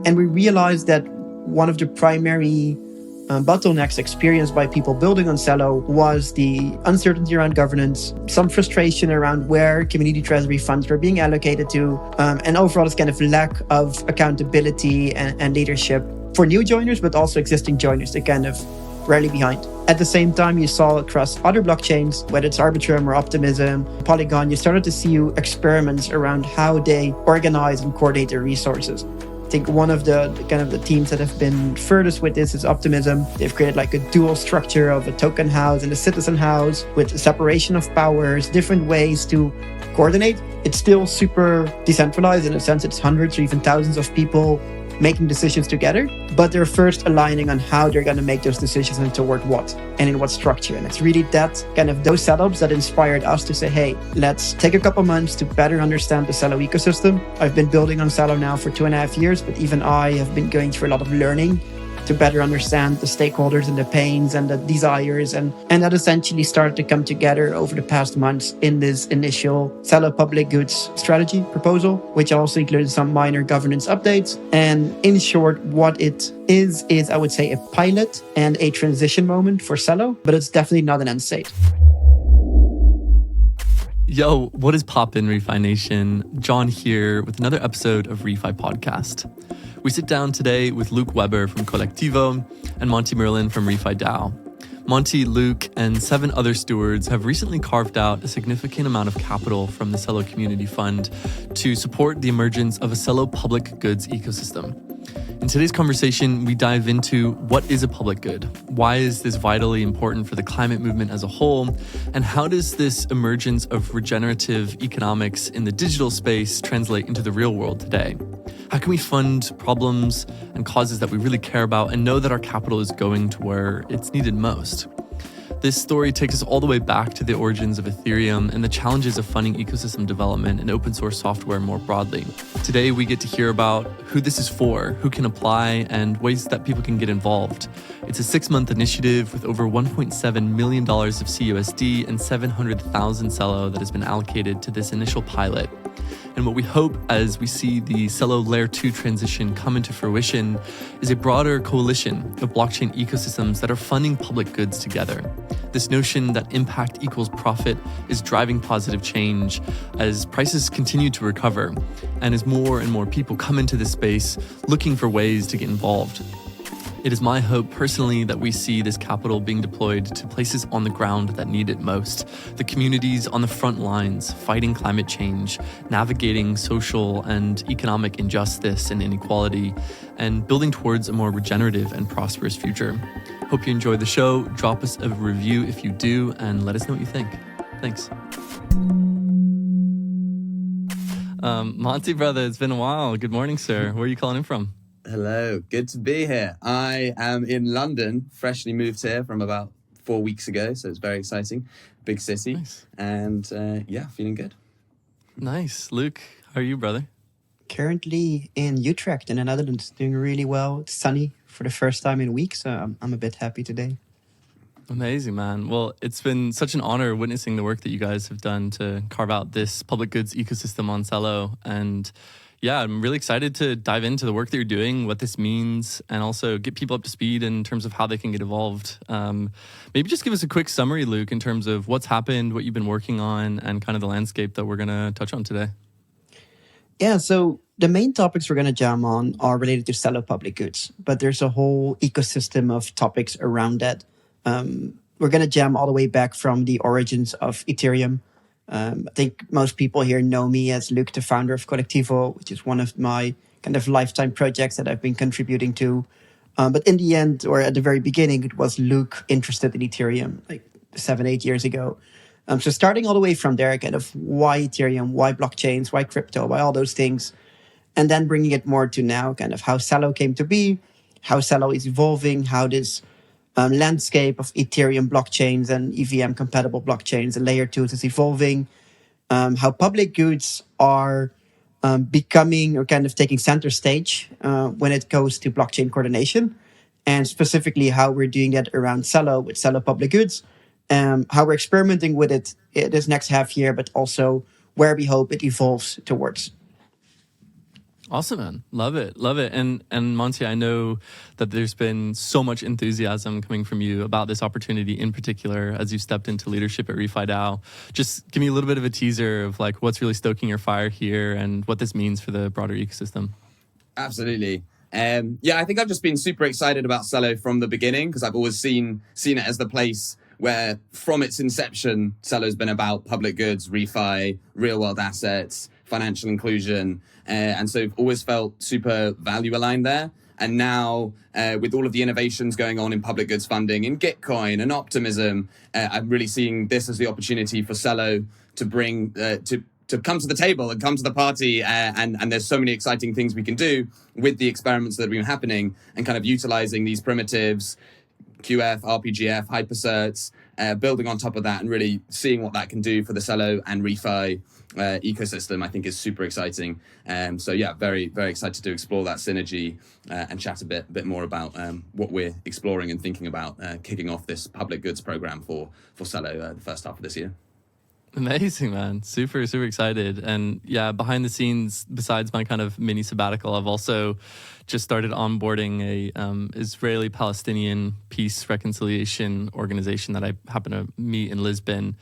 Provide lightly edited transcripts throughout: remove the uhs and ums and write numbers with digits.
And we realized that one of the primary bottlenecks experienced by people building on Celo was the uncertainty around governance, some frustration around where community treasury funds were being allocated to, and overall this kind of lack of accountability and leadership for new joiners, but also existing joiners. They kind of rarely behind. At the same time, you saw across other blockchains, whether it's Arbitrum or Optimism, Polygon, you started to see experiments around how they organize and coordinate their resources. I think one of the teams that have been furthest with this is Optimism. They've created like a dual structure of a token house and a citizen house with separation of powers, different ways to coordinate. It's still super decentralized in a sense. It's hundreds or even thousands of people making decisions together, but they're first aligning on how they're going to make those decisions and toward what and in what structure. And it's really that kind of those setups that inspired us to say, hey, let's take a couple months to better understand the Celo ecosystem. I've been building on Celo now for 2.5 years, but even I have been going through a lot of learning to better understand the stakeholders and the pains and the desires. And that essentially started to come together over the past months in this initial Celo public goods strategy proposal, which also included some minor governance updates. And in short, what it is I would say a pilot and a transition moment for Celo, but it's definitely not an end state. Yo, what is poppin', ReFi Nation? John here with another episode of ReFi Podcast. We sit down today with Luuk Weber from Kolektivo and Monty Merlin from ReFi DAO. Monty, Luuk, and 7 other stewards have recently carved out a significant amount of capital from the Celo Community Fund to support the emergence of a Celo public goods ecosystem. In today's conversation, we dive into what is a public good, why is this vitally important for the climate movement as a whole, and how does this emergence of regenerative economics in the digital space translate into the real world today? How can we fund problems and causes that we really care about and know that our capital is going to where it's needed most? This story takes us all the way back to the origins of Ethereum and the challenges of funding ecosystem development and open source software more broadly. Today, we get to hear about who this is for, who can apply, and ways that people can get involved. It's a 6-month initiative with over $1.7 million of CUSD and 700,000 Celo that has been allocated to this initial pilot. And what we hope as we see the Celo Layer 2 transition come into fruition is a broader coalition of blockchain ecosystems that are funding public goods together. This notion that impact equals profit is driving positive change as prices continue to recover and as more and more people come into this space looking for ways to get involved. It is my hope personally that we see this capital being deployed to places on the ground that need it most, the communities on the front lines, fighting climate change, navigating social and economic injustice and inequality, and building towards a more regenerative and prosperous future. Hope you enjoy the show. Drop us a review if you do, and let us know what you think. Thanks. Monty, brother, it's been a while. Good morning, sir. Where are you calling in from? Hello, good to be here. I am in London, freshly moved here from about 4 weeks ago, so it's very exciting. Big city. Nice. And feeling good. Nice. Luuk, how are you, brother? Currently in Utrecht in the Netherlands, doing really well. It's sunny for the first time in weeks, so I'm a bit happy today. Amazing, man. Well, it's been such an honor witnessing the work that you guys have done to carve out this public goods ecosystem on Celo. And yeah, I'm really excited to dive into the work that you're doing, what this means, and also get people up to speed in terms of how they can get involved. Maybe just give us a quick summary, Luuk, in terms of what's happened, what you've been working on, and kind of the landscape that we're going to touch on today. Yeah, so the main topics we're going to jam on are related to Celo public goods, but there's a whole ecosystem of topics around that. We're going to jam all the way back from the origins of Ethereum. I think most people here know me as Luuk, the founder of Kolektivo, which is one of my kind of lifetime projects that I've been contributing to. But in the end, or at the very beginning, it was Luuk interested in Ethereum, like 7-8 years ago. So starting all the way from there, kind of why Ethereum, why blockchains, why crypto, why all those things. And then bringing it more to now, kind of how Celo came to be, how Celo is evolving, how this landscape of Ethereum blockchains and EVM compatible blockchains and layer 2s is evolving, how public goods are becoming or kind of taking center stage when it goes to blockchain coordination, and specifically how we're doing that around Celo with Celo public goods, how we're experimenting with it this next half year, but also where we hope it evolves towards. Awesome, man. Love it. Love it. And Monty, I know that there's been so much enthusiasm coming from you about this opportunity in particular as you stepped into leadership at ReFi DAO. Just give me a little bit of a teaser of like what's really stoking your fire here and what this means for the broader ecosystem. Absolutely. I think I've just been super excited about Celo from the beginning because I've always seen it as the place where from its inception, Celo's been about public goods, refi, real world assets, financial inclusion. And so I've always felt super value aligned there. And now with all of the innovations going on in public goods funding, in Gitcoin and optimism, I'm really seeing this as the opportunity for Celo to bring, to come to the table and come to the party. And there's so many exciting things we can do with the experiments that have been happening and kind of utilizing these primitives, QF, RPGF, hypercerts, building on top of that and really seeing what that can do for the Celo and ReFi ecosystem, I think is super exciting. Very, very excited to explore that synergy and chat a bit more about what we're exploring and thinking about kicking off this public goods program for Celo the first half of this year. Amazing, man. Super, super excited. And yeah, behind the scenes, besides my kind of mini sabbatical, I've also just started onboarding a Israeli-Palestinian peace reconciliation organization that I happen to meet in Lisbon.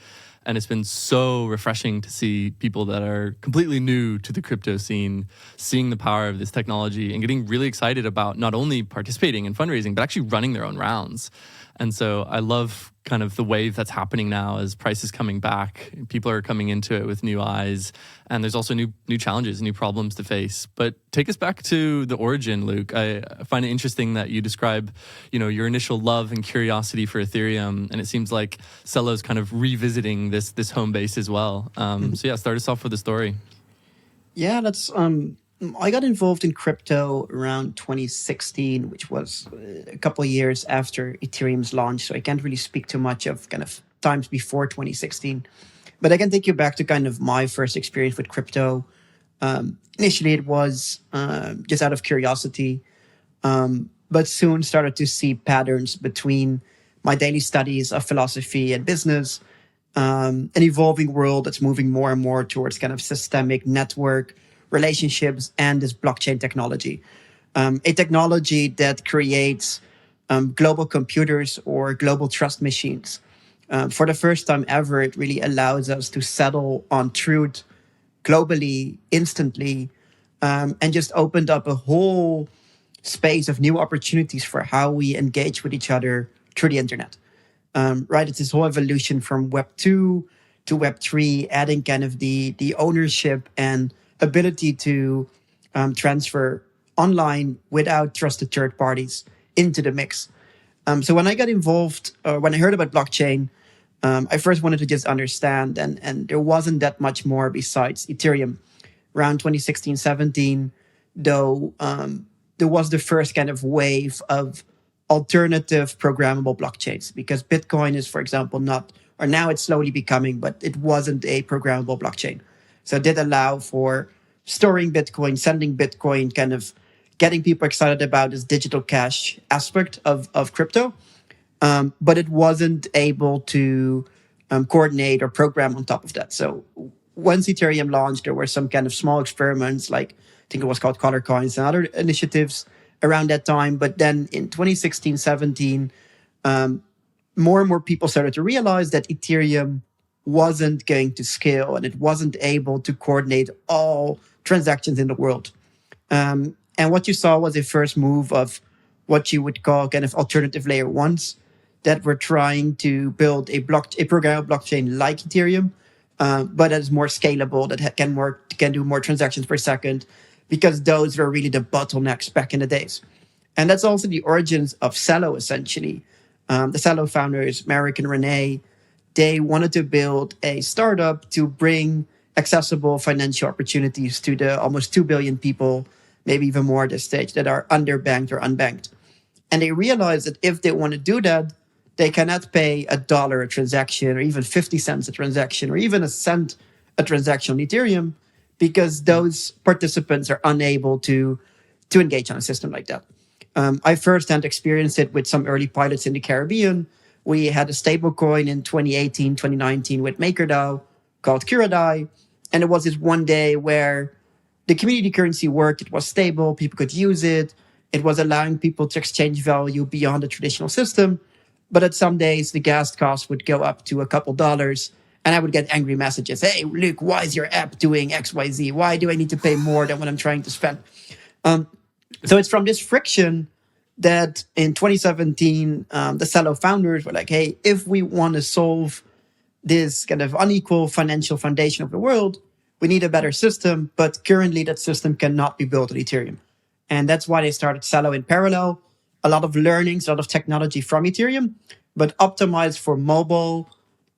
And it's been so refreshing to see people that are completely new to the crypto scene, seeing the power of this technology and getting really excited about not only participating in fundraising, but actually running their own rounds. And so I love kind of the wave that's happening now as prices coming back. People are coming into it with new eyes. And there's also new challenges, new problems to face. But take us back to the origin, Luke. I find it interesting that you describe, your initial love and curiosity for Ethereum. And it seems like Celo's kind of revisiting this home base as well. Start us off with the story. Yeah, that's... I got involved in crypto around 2016, which was a couple of years after Ethereum's launch. So I can't really speak too much of kind of times before 2016. But I can take you back to kind of my first experience with crypto. Initially, it was just out of curiosity, but soon started to see patterns between my daily studies of philosophy and business, an evolving world that's moving more and more towards kind of systemic network relationships and this blockchain technology, a technology that creates global computers or global trust machines. For the first time ever, it really allows us to settle on truth globally, instantly, and just opened up a whole space of new opportunities for how we engage with each other through the internet. It's this whole evolution from Web 2 to Web 3, adding kind of the ownership and ability to transfer online without trusted third parties into the mix. So when I got involved, when I heard about blockchain, I first wanted to just understand, and there wasn't that much more besides Ethereum. Around 2016, 17, though, there was the first kind of wave of alternative programmable blockchains, because Bitcoin is, for example, now it's slowly becoming, but it wasn't a programmable blockchain. So it did allow for storing Bitcoin, sending Bitcoin, kind of getting people excited about this digital cash aspect of crypto. But it wasn't able to coordinate or program on top of that. So once Ethereum launched, there were some kind of small experiments, like I think it was called Color Coins and other initiatives around that time. But then in 2016, 17, more and more people started to realize that Ethereum wasn't going to scale and it wasn't able to coordinate all transactions in the world. And what you saw was a first move of what you would call kind of alternative layer ones that were trying to build a programmable blockchain like Ethereum, but that is more scalable, that can do more transactions per second, because those were really the bottlenecks back in the days. And that's also the origins of Celo, essentially. The Celo founders, Marek and Renee, they wanted to build a startup to bring accessible financial opportunities to the almost 2 billion people, maybe even more at this stage, that are underbanked or unbanked. And they realized that if they want to do that, they cannot pay $1 a transaction, or even 50 cents a transaction, or even a cent a transaction on Ethereum, because those participants are unable to engage on a system like that. I firsthand experienced it with some early pilots in the Caribbean. We had a stablecoin in 2018, 2019 with MakerDAO called Kuradai. And it was this one day where the community currency worked. It was stable. People could use it. It was allowing people to exchange value beyond the traditional system. But at some days, the gas cost would go up to a couple dollars. And I would get angry messages. Hey, Luke, why is your app doing XYZ? Why do I need to pay more than what I'm trying to spend? So it's from this friction that in 2017, the Celo founders were like, hey, if we want to solve this kind of unequal financial foundation of the world, we need a better system. But currently, that system cannot be built on Ethereum. And that's why they started Celo in parallel. A lot of learnings, a lot of technology from Ethereum, but optimized for mobile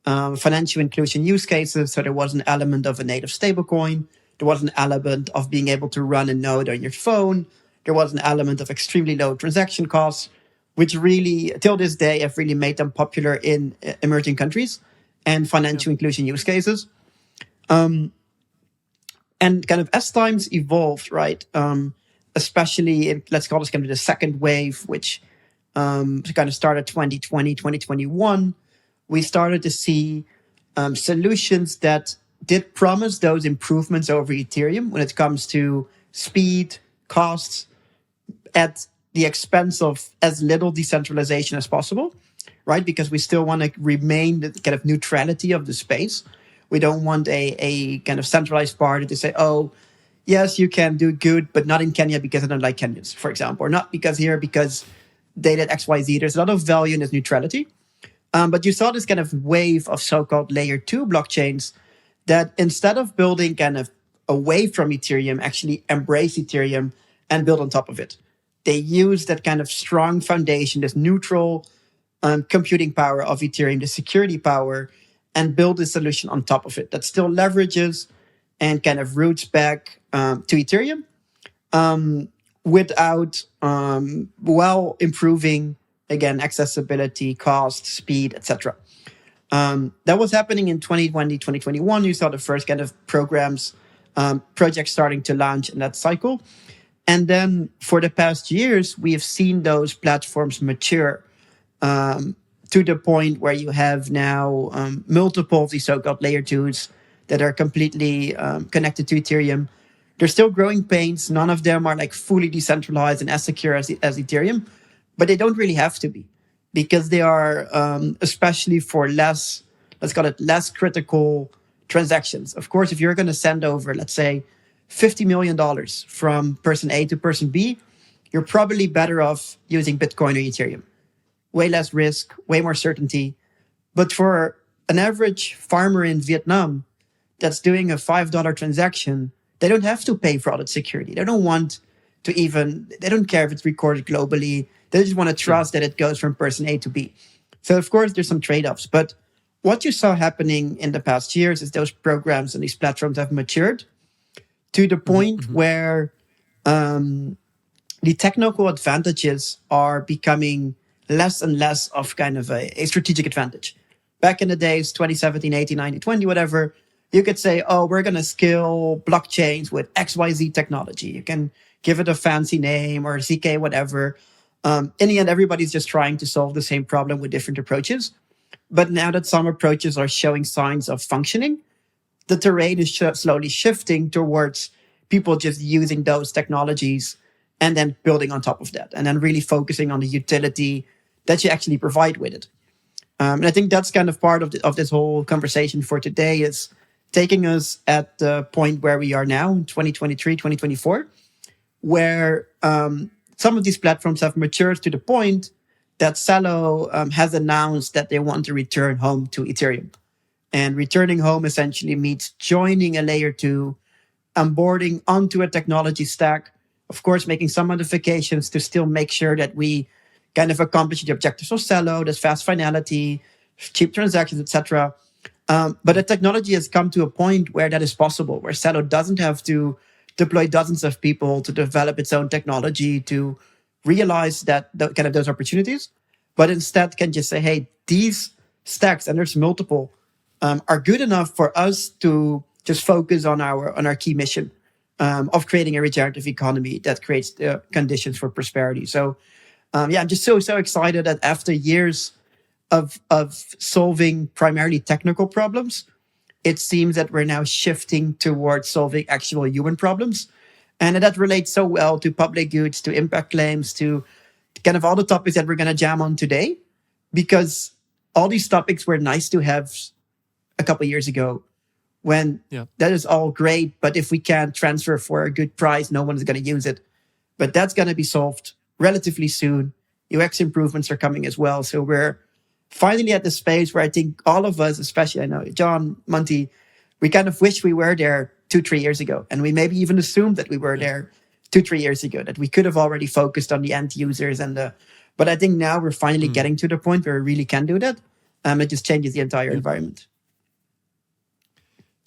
financial inclusion use cases. So there was an element of a native stablecoin. There was an element of being able to run a node on your phone. There was an element of extremely low transaction costs, which really, till this day, have really made them popular in emerging countries and financial inclusion use cases. And kind of as times evolved, right, especially in, let's call this kind of the second wave, which kind of started 2020, 2021, we started to see solutions that did promise those improvements over Ethereum when it comes to speed, costs, at the expense of as little decentralization as possible, right? Because we still want to remain the kind of neutrality of the space. We don't want a kind of centralized party to say, oh, yes, you can do good, but not in Kenya because I don't like Kenyans, for example, or not because here because they did XYZ. There's a lot of value in this neutrality. But you saw this kind of wave of so-called layer 2 blockchains that instead of building kind of away from Ethereum, actually embrace Ethereum and build on top of it. They use that kind of strong foundation, this neutral computing power of Ethereum, the security power, and build a solution on top of it that still leverages and kind of roots back to Ethereum without while improving, again, accessibility, cost, speed, etc. That was happening in 2020, 2021. You saw the first kind of programs, projects starting to launch in that cycle. And then for the past years, we have seen those platforms mature to the point where you have now multiple of these so-called layer 2s that are completely connected to Ethereum. They're still growing pains. None of them are like fully decentralized and as secure as Ethereum, but they don't really have to be because they are, especially for less, let's call it less critical transactions. Of course, if you're going to send over, let's say, $50 million from person A to person B, you're probably better off using Bitcoin or Ethereum. Way less risk, way more certainty. But for an average farmer in Vietnam that's doing a $5 transaction, they don't have to pay for all that security. They don't want to even, they don't care if it's recorded globally. They just want to trust that it goes from person A to B. So of course, there's some trade-offs. But what you saw happening in the past years is those programs and these platforms have matured to the point where the technical advantages are becoming less and less of kind of a strategic advantage. Back in the days, 2017, 18, 19, 20, whatever, you could say, oh, we're going to scale blockchains with XYZ technology. You can give it a fancy name or ZK, whatever. In the end, everybody's just trying to solve the same problem with different approaches. But now that some approaches are showing signs of functioning, the terrain is slowly shifting towards people just using those technologies and then building on top of that and then really focusing on the utility that you actually provide with it. And I think that's kind of part of this whole conversation for today is taking us at the point where we are now in 2023, 2024, where some of these platforms have matured to the point that Celo has announced that they want to return home to Ethereum. And returning home essentially means joining a layer 2, onboarding onto a technology stack, of course, making some modifications to still make sure that we kind of accomplish the objectives of Celo, that's fast finality, cheap transactions, etc. But the technology has come to a point where that is possible, where Celo doesn't have to deploy dozens of people to develop its own technology to realize that kind of those opportunities, but instead can just say, hey, these stacks, and there's multiple, are good enough for us to just focus on our key mission of creating a regenerative economy that creates the conditions for prosperity. So, I'm just so excited that after years of solving primarily technical problems, it seems that we're now shifting towards solving actual human problems And that relates so well to public goods, to impact claims, to kind of all the topics that we're going to jam on today, because all these topics were nice to have a couple of years ago when that is all great. But if we can't transfer for a good price, no one is going to use it. But that's going to be solved relatively soon. UX improvements are coming as well. So we're finally at the space where I think all of us, especially I know John, Monty, we kind of wish we were there 2-3 years ago. And we maybe even assumed that we were there 2-3 years ago, that we could have already focused on the end users but I think now we're finally getting to the point where we really can do that. It just changes the entire environment.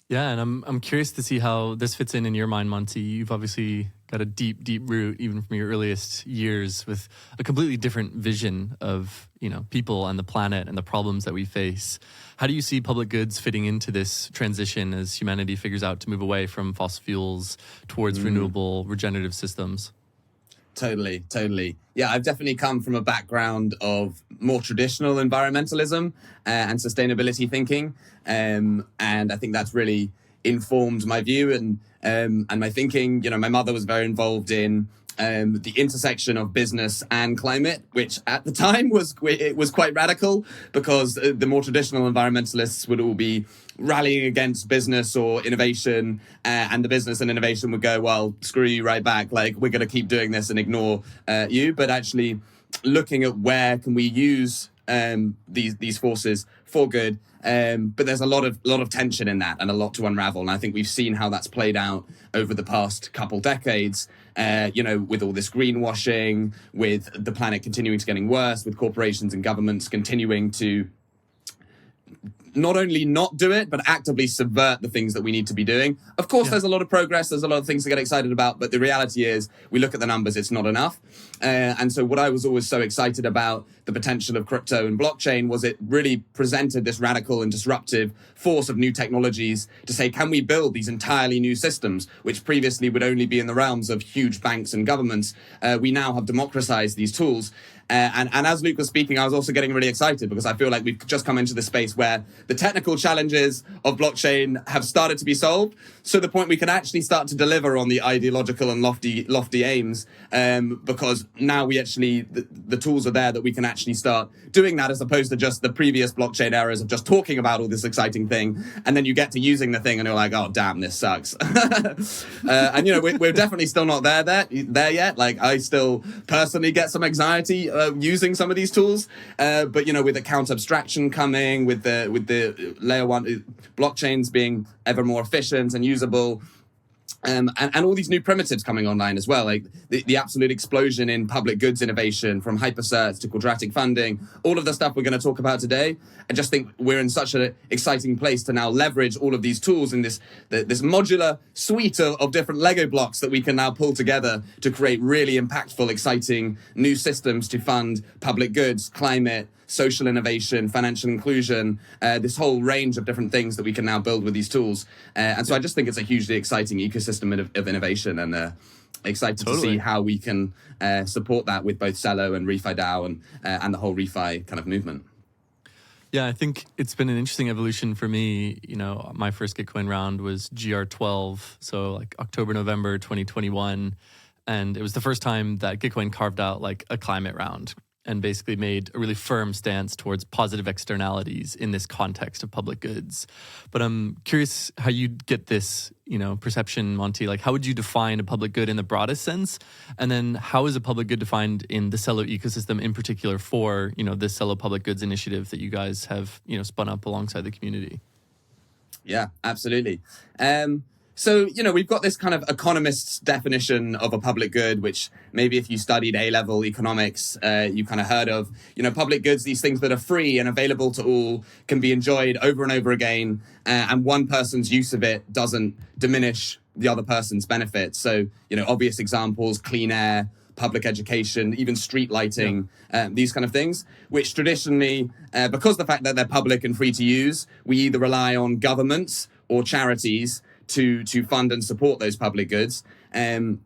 Yeah, and I'm curious to see how this fits in your mind, Monty. You've obviously got a deep, deep root, even from your earliest years, with a completely different vision of, people and the planet and the problems that we face. How do you see public goods fitting into this transition as humanity figures out to move away from fossil fuels towards renewable, regenerative systems? Totally. Yeah, I've definitely come from a background of more traditional environmentalism and sustainability thinking. And I think that's really informed my view and my thinking. My mother was very involved in the intersection of business and climate, which at the time was quite radical, because the more traditional environmentalists would all be rallying against business or innovation, and the business and innovation would go, well, screw you right back, like we're going to keep doing this and ignore you. But actually looking at where can we use these forces for good, but there's a lot of tension in that and a lot to unravel. And I think we've seen how that's played out over the past couple decades, with all this greenwashing, with the planet continuing to getting worse, with corporations and governments continuing to not only not do it, but actively subvert the things that we need to be doing. Of course, there's a lot of progress. There's a lot of things to get excited about. But the reality is, we look at the numbers, it's not enough. And so what I was always so excited about the potential of crypto and blockchain was it really presented this radical and disruptive force of new technologies to say, can we build these entirely new systems, which previously would only be in the realms of huge banks and governments? We now have democratized these tools. And as Luke was speaking, I was also getting really excited because I feel like we've just come into the space where the technical challenges of blockchain have started to be solved. So the point we can actually start to deliver on the ideological and lofty aims, because now we actually, the tools are there that we can actually start doing that, as opposed to just the previous blockchain eras of just talking about all this exciting thing. And then you get to using the thing and you're like, oh, damn, this sucks. And, we're definitely still not there yet. Like, I still personally get some anxiety using some of these tools, but with account abstraction coming, with the layer one blockchains being ever more efficient and usable, and all these new primitives coming online as well, like the absolute explosion in public goods innovation, from hypercerts to quadratic funding, all of the stuff we're going to talk about today. I just think we're in such an exciting place to now leverage all of these tools in this modular suite of different Lego blocks that we can now pull together to create really impactful, exciting new systems to fund public goods, climate, social innovation, financial inclusion, this whole range of different things that we can now build with these tools. And so I just think it's a hugely exciting ecosystem of innovation, and excited to see how we can support that with both Celo and ReFi DAO and the whole ReFi kind of movement. Yeah, I think it's been an interesting evolution for me. My first Gitcoin round was GR12, so like October, November 2021. And it was the first time that Gitcoin carved out like a climate round and basically made a really firm stance towards positive externalities in this context of public goods. But I'm curious how you get this, perception, Monty. Like, how would you define a public good in the broadest sense? And then how is a public good defined in the Celo ecosystem, in particular for, this Celo Public Goods initiative that you guys have, spun up alongside the community? Yeah, absolutely. So, we've got this kind of economist's definition of a public good, which maybe if you studied A-level economics, you kind of heard of. Public goods, these things that are free and available to all, can be enjoyed over and over again, and one person's use of it doesn't diminish the other person's benefits. So, obvious examples, clean air, public education, even street lighting, these kind of things, which traditionally, because of the fact that they're public and free to use, we either rely on governments or charities to fund and support those public goods. And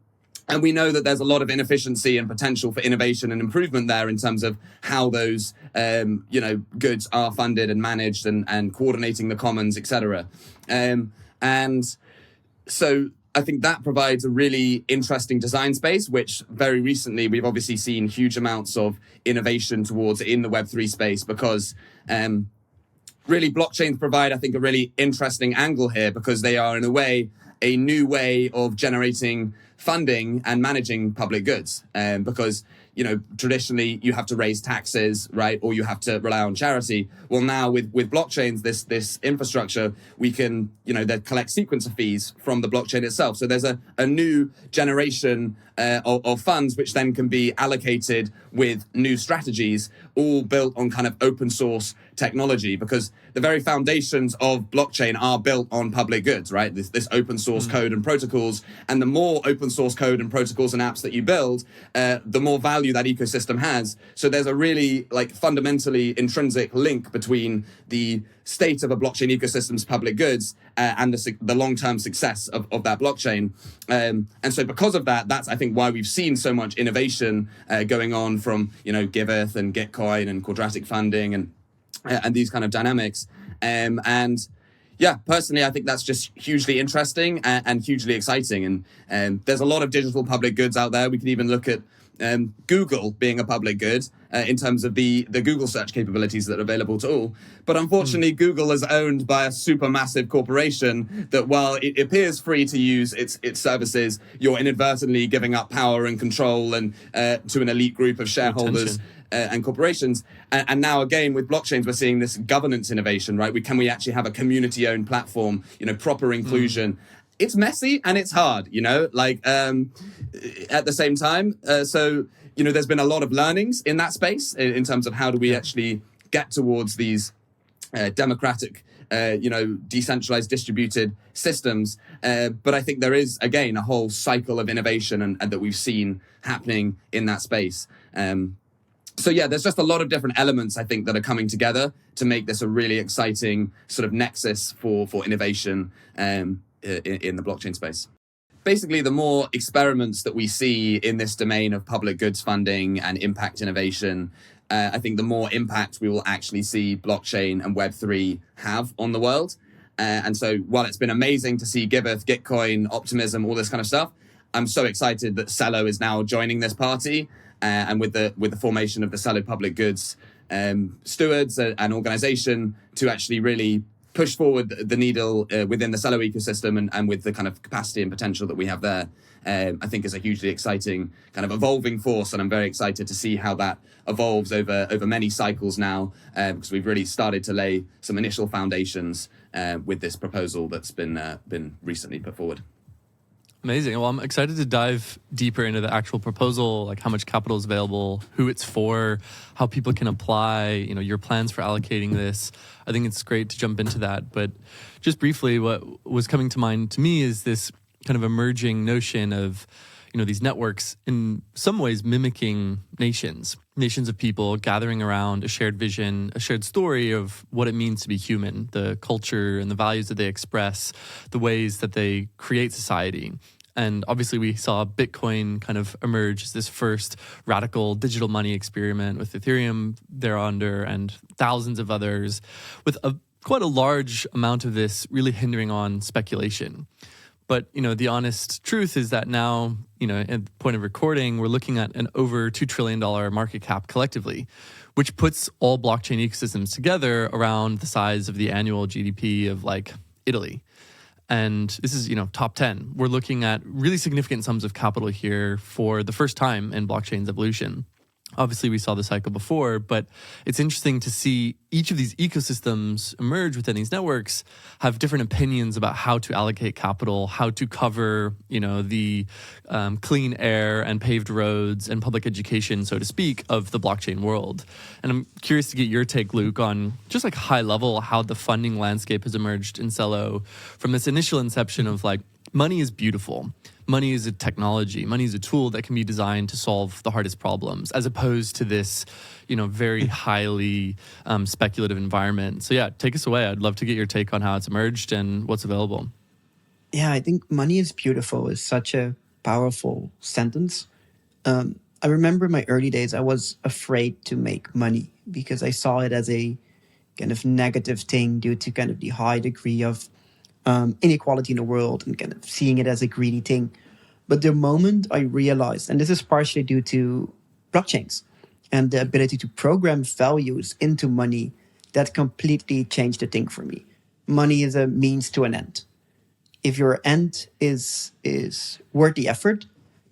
we know that there's a lot of inefficiency and potential for innovation and improvement there in terms of how those, goods are funded and managed and coordinating the commons, etc. And so I think that provides a really interesting design space, which very recently we've obviously seen huge amounts of innovation towards in the Web3 space, because really blockchains provide, I think, a really interesting angle here, because they are in a way a new way of generating funding and managing public goods. Because, you know, traditionally you have to raise taxes, right? Or you have to rely on charity. Well, now with blockchains, this infrastructure, we can, you know, they collect sequencer fees from the blockchain itself. So there's a new generation of funds, which then can be allocated with new strategies, all built on kind of open source technology, because the very foundations of blockchain are built on public goods, right? This open source code and protocols. And the more open source code and protocols and apps that you build, the more value that ecosystem has. So there's a really like fundamentally intrinsic link between the state of a blockchain ecosystem's public goods and the long-term success of that blockchain. And so because of that, that's, I think, why we've seen so much innovation going on from, you know, Giveth and Gitcoin and quadratic funding and these kind of dynamics. And yeah, personally, I think that's just hugely interesting and hugely exciting. And there's a lot of digital public goods out there. We could even look at Google being a public good in terms of the Google search capabilities that are available to all. But unfortunately, Google is owned by a supermassive corporation that, while it appears free to use its services, you're inadvertently giving up power and control and to an elite group of shareholders and corporations. And now again, with blockchains, we're seeing this governance innovation, right? Can we actually have a community-owned platform, you know, proper inclusion? It's messy and it's hard, you know, like at the same time. So, you know, there's been a lot of learnings in that space in terms of how do we actually get towards these democratic, you know, decentralized distributed systems. But I think there is, again, a whole cycle of innovation and that we've seen happening in that space. So yeah, there's just a lot of different elements, I think, that are coming together to make this a really exciting sort of nexus for innovation in the blockchain space. Basically, the more experiments that we see in this domain of public goods funding and impact innovation, I think the more impact we will actually see blockchain and Web3 have on the world. And so while it's been amazing to see Giveth, Gitcoin, Optimism, all this kind of stuff, I'm so excited that Celo is now joining this party. And with the formation of the Celo Public Goods stewards, an organization to actually really push forward the needle within the Celo ecosystem and with the kind of capacity and potential that we have there, I think is a hugely exciting kind of evolving force. And I'm very excited to see how that evolves over many cycles now, because we've really started to lay some initial foundations with this proposal that's been recently put forward. Amazing. Well, I'm excited to dive deeper into the actual proposal, like how much capital is available, who it's for, how people can apply, you know, your plans for allocating this. I think it's great to jump into that. But just briefly, what was coming to mind to me is this kind of emerging notion of, you know, these networks in some ways mimicking nations of people gathering around a shared vision, a shared story of what it means to be human, the culture and the values that they express, the ways that they create society. And obviously we saw Bitcoin kind of emerge as this first radical digital money experiment with Ethereum thereunder and thousands of others, with quite a large amount of this really hindering on speculation. But, you know, the honest truth is that now, you know, at the point of recording, we're looking at an over $2 trillion market cap collectively, which puts all blockchain ecosystems together around the size of the annual GDP of like Italy. And this is, you know, top 10. We're looking at really significant sums of capital here for the first time in blockchain's evolution. Obviously, we saw the cycle before, but it's interesting to see each of these ecosystems emerge within these networks, have different opinions about how to allocate capital, how to cover, you know, the clean air and paved roads and public education, so to speak, of the blockchain world. And I'm curious to get your take, Luke, on just like high level, how the funding landscape has emerged in Celo from this initial inception of like, money is beautiful. Money is a technology. Money is a tool that can be designed to solve the hardest problems, as opposed to this, you know, very highly speculative environment. So yeah, take us away. I'd love to get your take on how it's emerged and what's available. Yeah, I think money is beautiful is such a powerful sentence. I remember in my early days, I was afraid to make money because I saw it as a kind of negative thing due to kind of the high degree of inequality in the world and kind of seeing it as a greedy thing. But the moment I realized, and this is partially due to blockchains and the ability to program values into money, that completely changed the thing for me. Money is a means to an end. If your end is worth the effort,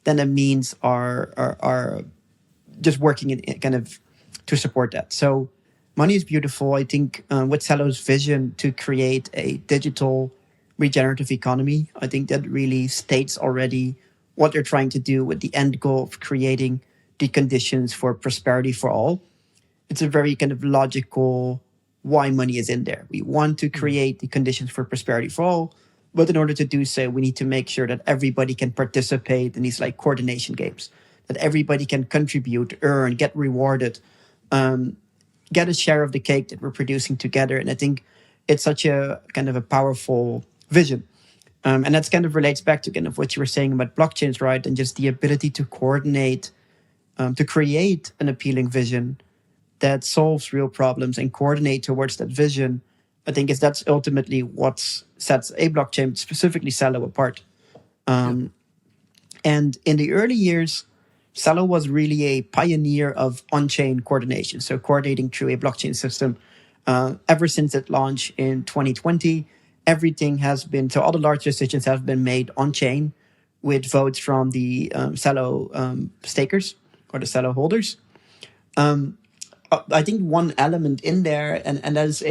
then the means are just working in kind of to support that. So money is beautiful. I think with Celo's vision to create a digital regenerative economy, I think that really states already what they're trying to do with the end goal of creating the conditions for prosperity for all. It's a very kind of logical why money is in there. We want to create the conditions for prosperity for all, but in order to do so, we need to make sure that everybody can participate in these like coordination games, that everybody can contribute, earn, get rewarded, get a share of the cake that we're producing together. And I think it's such a kind of a powerful vision. And that kind of relates back to kind of what you were saying about blockchains, right? And just the ability to coordinate, to create an appealing vision that solves real problems and coordinate towards that vision. I think that's ultimately what sets a blockchain, specifically Celo, apart. And in the early years, Celo was really a pioneer of on-chain coordination, so coordinating through a blockchain system. Ever since it launched in 2020, everything has been, so all the large decisions have been made on-chain with votes from the Celo stakers or the Celo holders. I think one element in there, and that is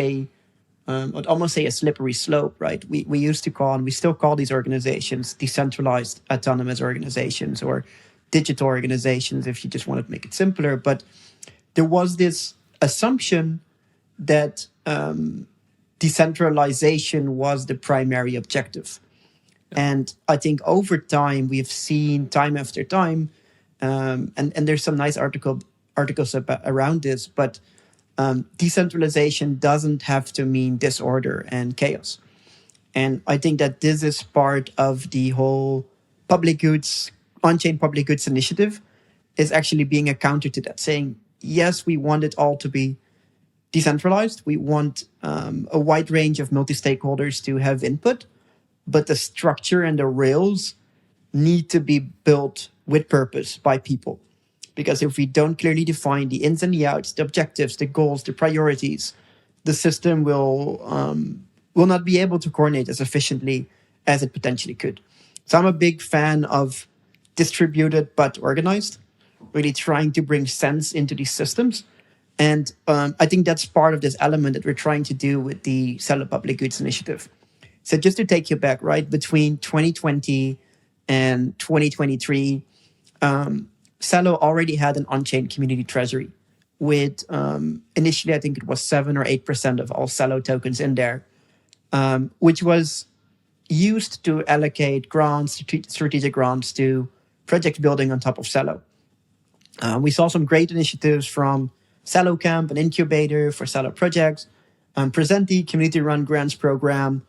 I'd almost say a slippery slope, right? We used to call, and we still call these organizations decentralized autonomous organizations or digital organizations, if you just want to make it simpler. But there was this assumption that decentralization was the primary objective. Yeah. And I think over time, we've seen time after time, and there's some nice articles around this, but decentralization doesn't have to mean disorder and chaos. And I think that this is part of the whole public goods, on-chain public goods initiative, is actually being a counter to that, saying, yes, we want it all to be decentralized. We want a wide range of multi-stakeholders to have input, but the structure and the rails need to be built with purpose by people. Because if we don't clearly define the ins and the outs, the objectives, the goals, the priorities, the system will not be able to coordinate as efficiently as it potentially could. So I'm a big fan of distributed but organized, really trying to bring sense into these systems. And I think that's part of this element that we're trying to do with the Celo Public Goods Initiative. So just to take you back, right, between 2020 and 2023, Celo already had an on-chain community treasury with initially, I think it was 7 or 8% of all Celo tokens in there, which was used to allocate grants, strategic grants to project building on top of Celo. We saw some great initiatives from Celo Camp, an incubator for Celo projects, Presenti, community-run grants program,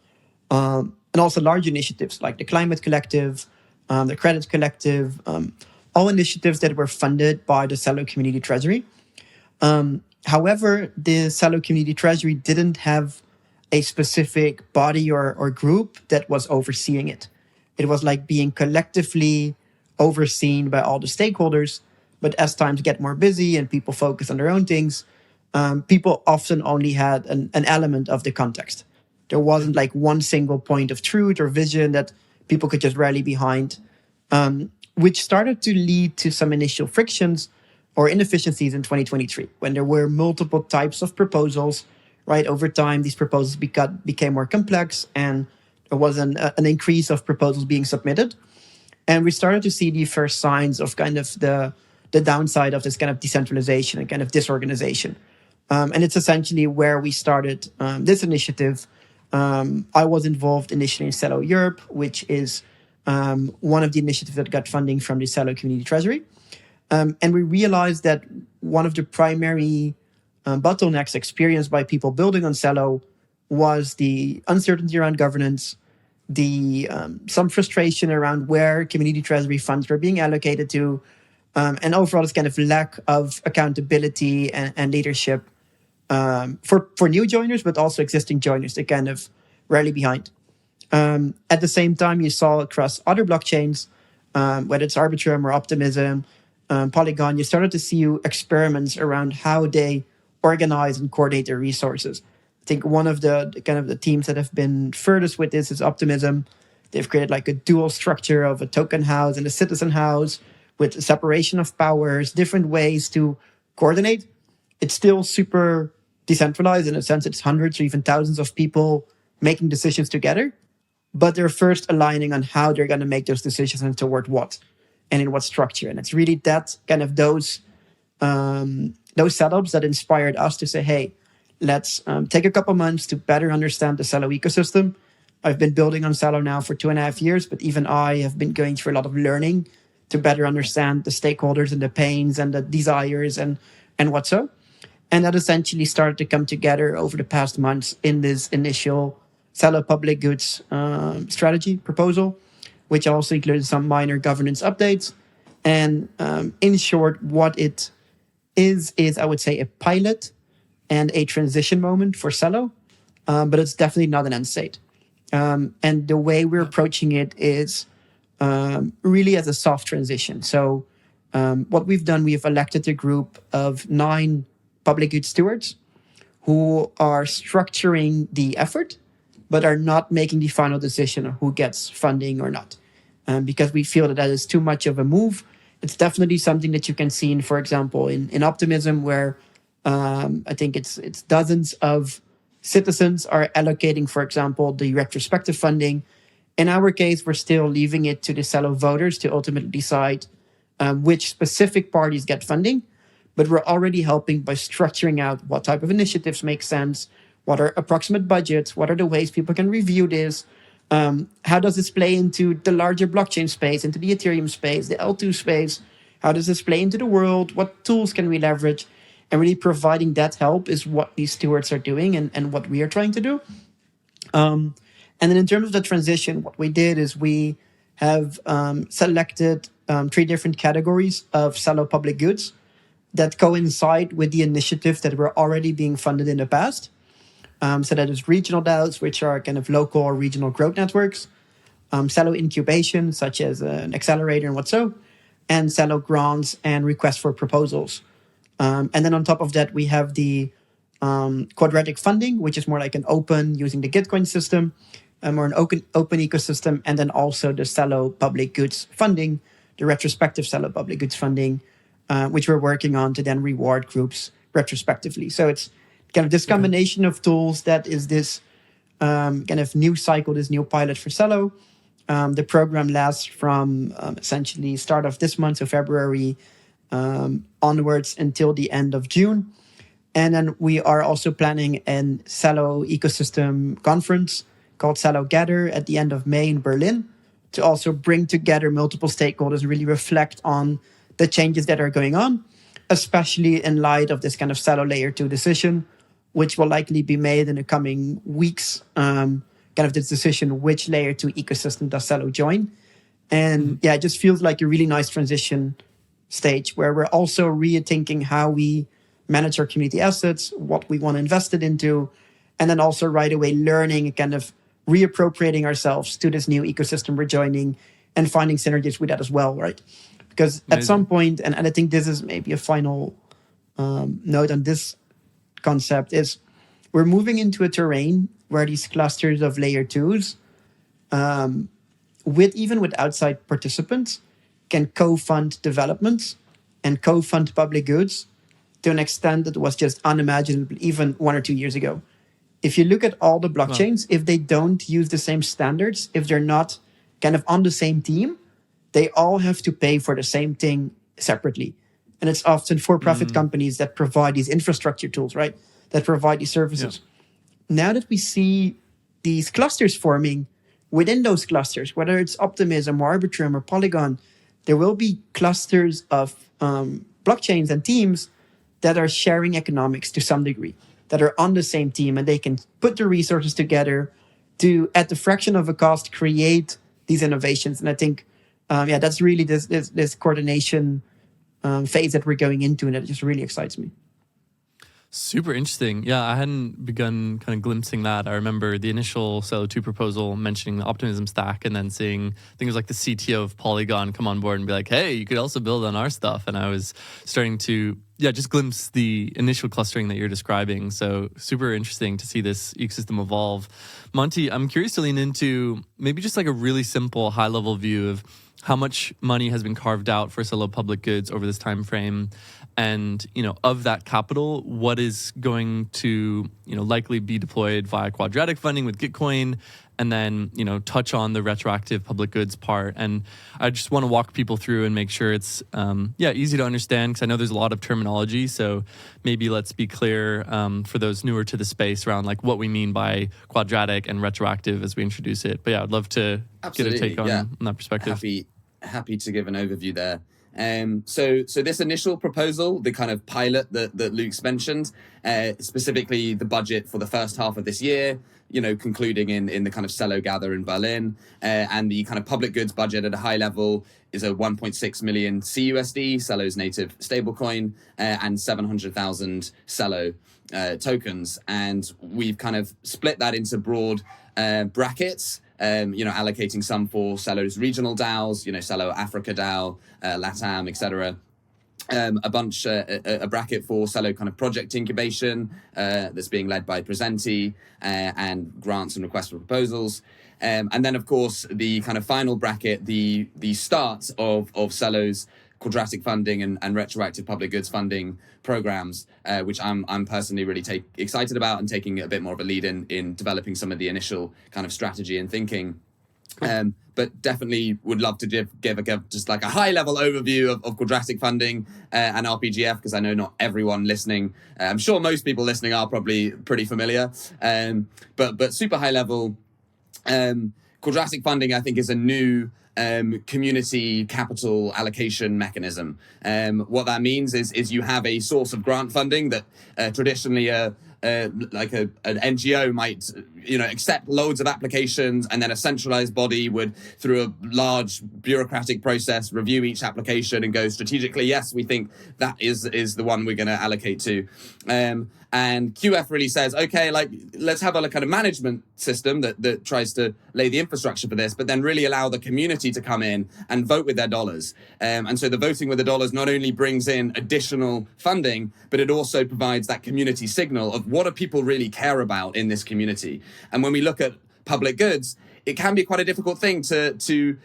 and also large initiatives like the Climate Collective, the Credit Collective, all initiatives that were funded by the Celo Community Treasury. However, the Celo Community Treasury didn't have a specific body or group that was overseeing it. It was like being collectively overseen by all the stakeholders. But as times get more busy and people focus on their own things, people often only had an element of the context. There wasn't like one single point of truth or vision that people could just rally behind, which started to lead to some initial frictions or inefficiencies in 2023, when there were multiple types of proposals. Right, over time, these proposals became more complex, and there was an increase of proposals being submitted. And we started to see the first signs of kind of the downside of this kind of decentralization and kind of disorganization. And it's essentially where we started this initiative. I was involved initially in Celo Europe, which is one of the initiatives that got funding from the Celo Community Treasury. And we realized that one of the primary bottlenecks experienced by people building on Celo was the uncertainty around governance, some frustration around where community treasury funds were being allocated to, and overall this kind of lack of accountability and leadership for new joiners, but also existing joiners to kind of rally behind. At the same time, you saw across other blockchains, whether it's Arbitrum or Optimism, Polygon, you started to see experiments around how they organize and coordinate their resources. I think one of the teams that have been furthest with this is Optimism. They've created like a dual structure of a token house and a citizen house with a separation of powers, different ways to coordinate. It's still super decentralized in a sense. It's hundreds or even thousands of people making decisions together, but they're first aligning on how they're going to make those decisions and toward what and in what structure. And it's really that kind of those setups that inspired us to say, hey, let's take a couple months to better understand the Celo ecosystem. I've been building on Celo now for 2.5 years, but even I have been going through a lot of learning to better understand the stakeholders and the pains and the desires and what's so. And that essentially started to come together over the past months in this initial Celo public goods strategy proposal, which also included some minor governance updates. And in short, what it is I would say a pilot and a transition moment for Celo, but it's definitely not an end state. And the way we're approaching it is really as a soft transition. So what we've done, we've elected a group of 9 public good stewards who are structuring the effort, but are not making the final decision on who gets funding or not. Because we feel that is too much of a move. It's definitely something that you can see in, for example, in Optimism, where I think it's dozens of citizens are allocating, for example, the retrospective funding. In our case, we're still leaving it to the Celo voters to ultimately decide which specific parties get funding. But we're already helping by structuring out what type of initiatives make sense, what are approximate budgets, what are the ways people can review this, how does this play into the larger blockchain space, into the Ethereum space, the L2 space, how does this play into the world, what tools can we leverage? And really providing that help is what these stewards are doing and what we are trying to do. And then in terms of the transition, what we did is we have selected 3 different categories of Celo public goods that coincide with the initiatives that were already being funded in the past. So that is regional DAOs, which are kind of local or regional growth networks, Celo incubation, such as an accelerator and what's so, and Celo grants and requests for proposals. And then on top of that, we have the quadratic funding, which is more like an open, using the Gitcoin system, or an open ecosystem, and then also the Celo public goods funding, the retrospective Celo public goods funding, which we're working on to then reward groups retrospectively. So it's kind of this combination of tools that is this kind of new cycle, this new pilot for Celo. The program lasts from essentially start of this month, so February, onwards until the end of June. And then we are also planning an Celo ecosystem conference called Celo Gather at the end of May in Berlin to also bring together multiple stakeholders and really reflect on the changes that are going on, especially in light of this kind of Celo layer 2 decision, which will likely be made in the coming weeks. Kind of this decision, which layer 2 ecosystem does Celo join? And yeah, it just feels like a really nice transition stage where we're also rethinking how we manage our community assets, what we want to invest it into, and then also right away learning and kind of reappropriating ourselves to this new ecosystem we're joining and finding synergies with that as well, right? Because at some point, and I think this is maybe a final note on this concept, is we're moving into a terrain where these clusters of layer 2s, even with outside participants, can co-fund developments and co-fund public goods to an extent that was just unimaginable even 1 or 2 years ago. If you look at all the blockchains, if they don't use the same standards, if they're not kind of on the same team, they all have to pay for the same thing separately. And it's often for-profit companies that provide these infrastructure tools, right? That provide these services. Yeah. Now that we see these clusters forming within those clusters, whether it's Optimism or Arbitrum or Polygon, there will be clusters of blockchains and teams that are sharing economics to some degree, that are on the same team, and they can put the resources together to, at the fraction of a cost, create these innovations. And I think, that's really this coordination phase that we're going into, and it just really excites me. Super interesting. Yeah, I hadn't begun kind of glimpsing that. I remember the initial Celo 2 proposal mentioning the optimism stack and then seeing, I think it was like the CTO of Polygon come on board and be like, hey, you could also build on our stuff. And I was starting to, just glimpse the initial clustering that you're describing. So super interesting to see this ecosystem evolve. Monty, I'm curious to lean into maybe just like a really simple high level view of how much money has been carved out for Celo public goods over this time frame. And, of that capital, what is going to, likely be deployed via quadratic funding with Gitcoin, and then, touch on the retroactive public goods part. And I just want to walk people through and make sure it's, easy to understand, because I know there's a lot of terminology. So maybe let's be clear for those newer to the space around like what we mean by quadratic and retroactive as we introduce it. But yeah, I'd love to get a take on that perspective. Happy to give an overview there. So this initial proposal, the kind of pilot that Luke's mentioned, specifically the budget for the first half of this year, concluding in the kind of Celo Gather in Berlin, and the kind of public goods budget at a high level is a 1.6 million CUSD, Celo's native stablecoin, and 700,000 Celo tokens. And we've kind of split that into broad brackets. Allocating some for Celo's regional DAOs, Celo Africa DAO, LATAM, etc. A bracket for Celo kind of project incubation that's being led by Presenti, and grants and requests for proposals. And then, of course, the kind of final bracket, the start of Celo's quadratic funding and retroactive public goods funding programs, which I'm personally really excited about and taking a bit more of a lead in developing some of the initial kind of strategy and thinking. But definitely would love to give just like a high level overview of quadratic funding and RPGF, because I know not everyone listening, I'm sure most people listening are probably pretty familiar, but super high level. Quadratic funding, I think, is a new community capital allocation mechanism. What that means is you have a source of grant funding that traditionally like an NGO might accept loads of applications, and then a centralized body would, through a large bureaucratic process, review each application and go strategically, yes, we think that is the one we're going to allocate to. And QF really says, okay, like let's have a kind of management system that tries to lay the infrastructure for this, but then really allow the community to come in and vote with their dollars. And so the voting with the dollars not only brings in additional funding, but it also provides that community signal of what do people really care about in this community. And when we look at public goods, it can be quite a difficult thing to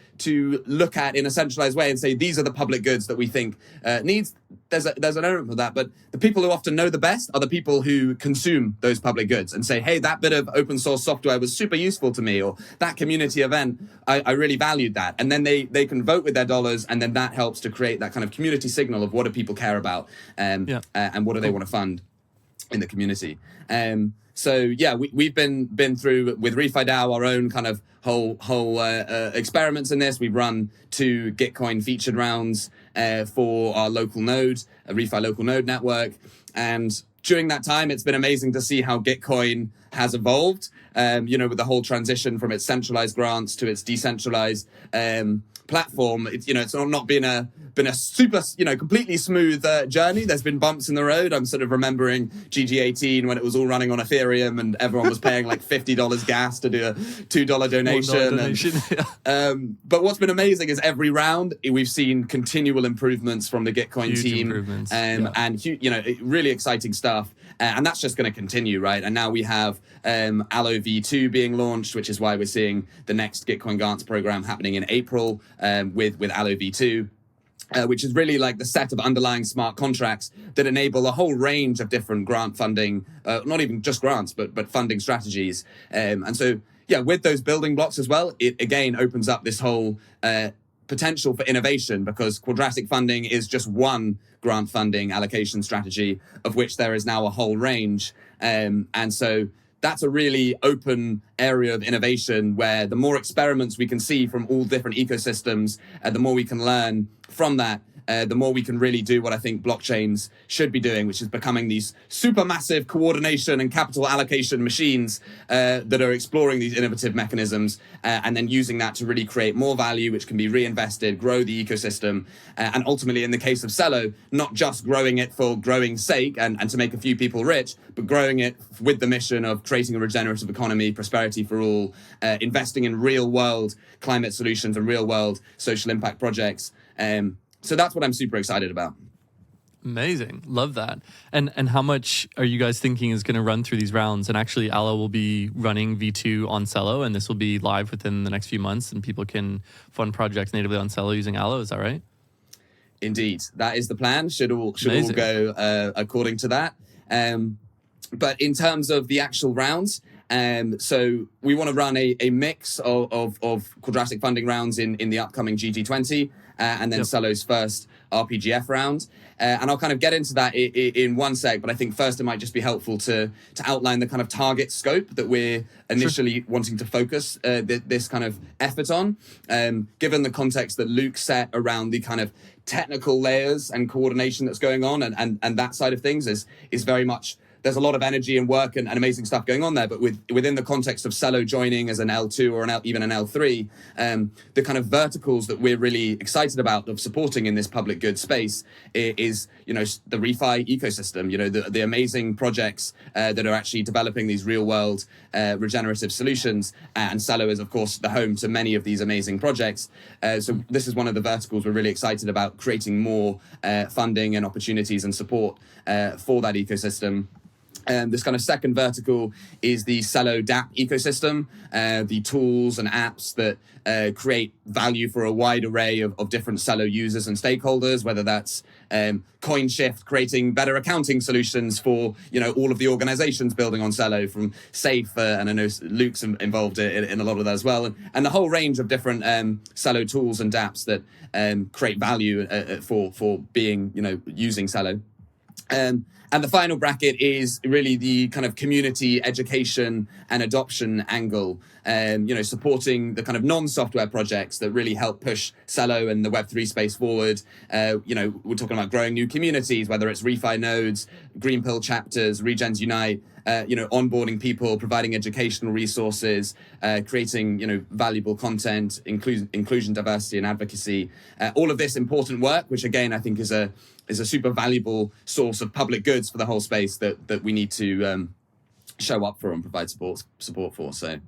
look at in a centralized way and say, these are the public goods that we think needs. There's an element of that, but the people who often know the best are the people who consume those public goods and say, hey, that bit of open source software was super useful to me, or that community event, I really valued that. And then they can vote with their dollars, and then that helps to create that kind of community signal of what do people care about, and what do they want to fund in the community. So yeah, we've been through with ReFi DAO our own kind of whole experiments in this. We've run 2 Gitcoin featured rounds for our local node, a ReFi local node network, and during that time, it's been amazing to see how Gitcoin has evolved. With the whole transition from its centralized grants to its decentralized platform. It's not been a super, completely smooth journey. There's been bumps in the road. I'm sort of remembering GG18 when it was all running on Ethereum and everyone was paying like $50 gas to do a $2 donation. But what's been amazing is every round we've seen continual improvements from the Gitcoin team, and really exciting stuff. And that's just going to continue, right? And now we have Allo V2 being launched, which is why we're seeing the next Gitcoin grants program happening in April with Allo V2. Which is really like the set of underlying smart contracts that enable a whole range of different grant funding, not even just grants, but funding strategies. And so, with those building blocks as well, it again opens up this whole potential for innovation, because quadratic funding is just one grant funding allocation strategy, of which there is now a whole range. And so that's a really open area of innovation where the more experiments we can see from all different ecosystems, the more we can learn from that, the more we can really do what I think blockchains should be doing, which is becoming these supermassive coordination and capital allocation machines that are exploring these innovative mechanisms and then using that to really create more value, which can be reinvested, grow the ecosystem, and ultimately, in the case of Celo, not just growing it for growing's sake and to make a few people rich, but growing it with the mission of creating a regenerative economy, prosperity for all, investing in real-world climate solutions and real-world social impact projects. So that's what I'm super excited about. Amazing. Love that. And how much are you guys thinking is going to run through these rounds? And actually, Allo will be running V2 on Celo, and this will be live within the next few months, and people can fund projects natively on Celo using Allo. Is that right? Indeed. That is the plan. Should all go according to that. But in terms of the actual rounds, so we want to run a mix of quadratic funding rounds in the upcoming GG20 and then Celo's first RPGF round. And I'll kind of get into that in one sec, but I think first it might just be helpful to outline the kind of target scope that we're initially wanting to focus this kind of effort on, given the context that Luuk set around the kind of technical layers and coordination that's going on and that side of things is very much. There's a lot of energy and work and amazing stuff going on there, but within the context of Celo joining as an L2 or even an L3, the kind of verticals that we're really excited about of supporting in this public good space is the ReFi ecosystem, the amazing projects that are actually developing these real world regenerative solutions, and Celo is of course the home to many of these amazing projects. So this is one of the verticals we're really excited about, creating more funding and opportunities and support for that ecosystem. This kind of second vertical is the Celo DApp ecosystem, the tools and apps that create value for a wide array of different Celo users and stakeholders, whether that's CoinShift creating better accounting solutions for all of the organizations building on Celo, from Safe, and I know Luke's involved in a lot of that as well, and the whole range of different Celo tools and dApps that create value for being using Celo. And the final bracket is really the kind of community education and adoption angle, supporting the kind of non-software projects that really help push Celo and the Web3 space forward. We're talking about growing new communities, whether it's ReFi nodes, Green Pill chapters, Regens Unite, onboarding people, providing educational resources, creating, valuable content, inclusion, diversity, and advocacy. All of this important work, which again, I think is a super valuable source of public goods for the whole space that we need to show up for and provide support for. So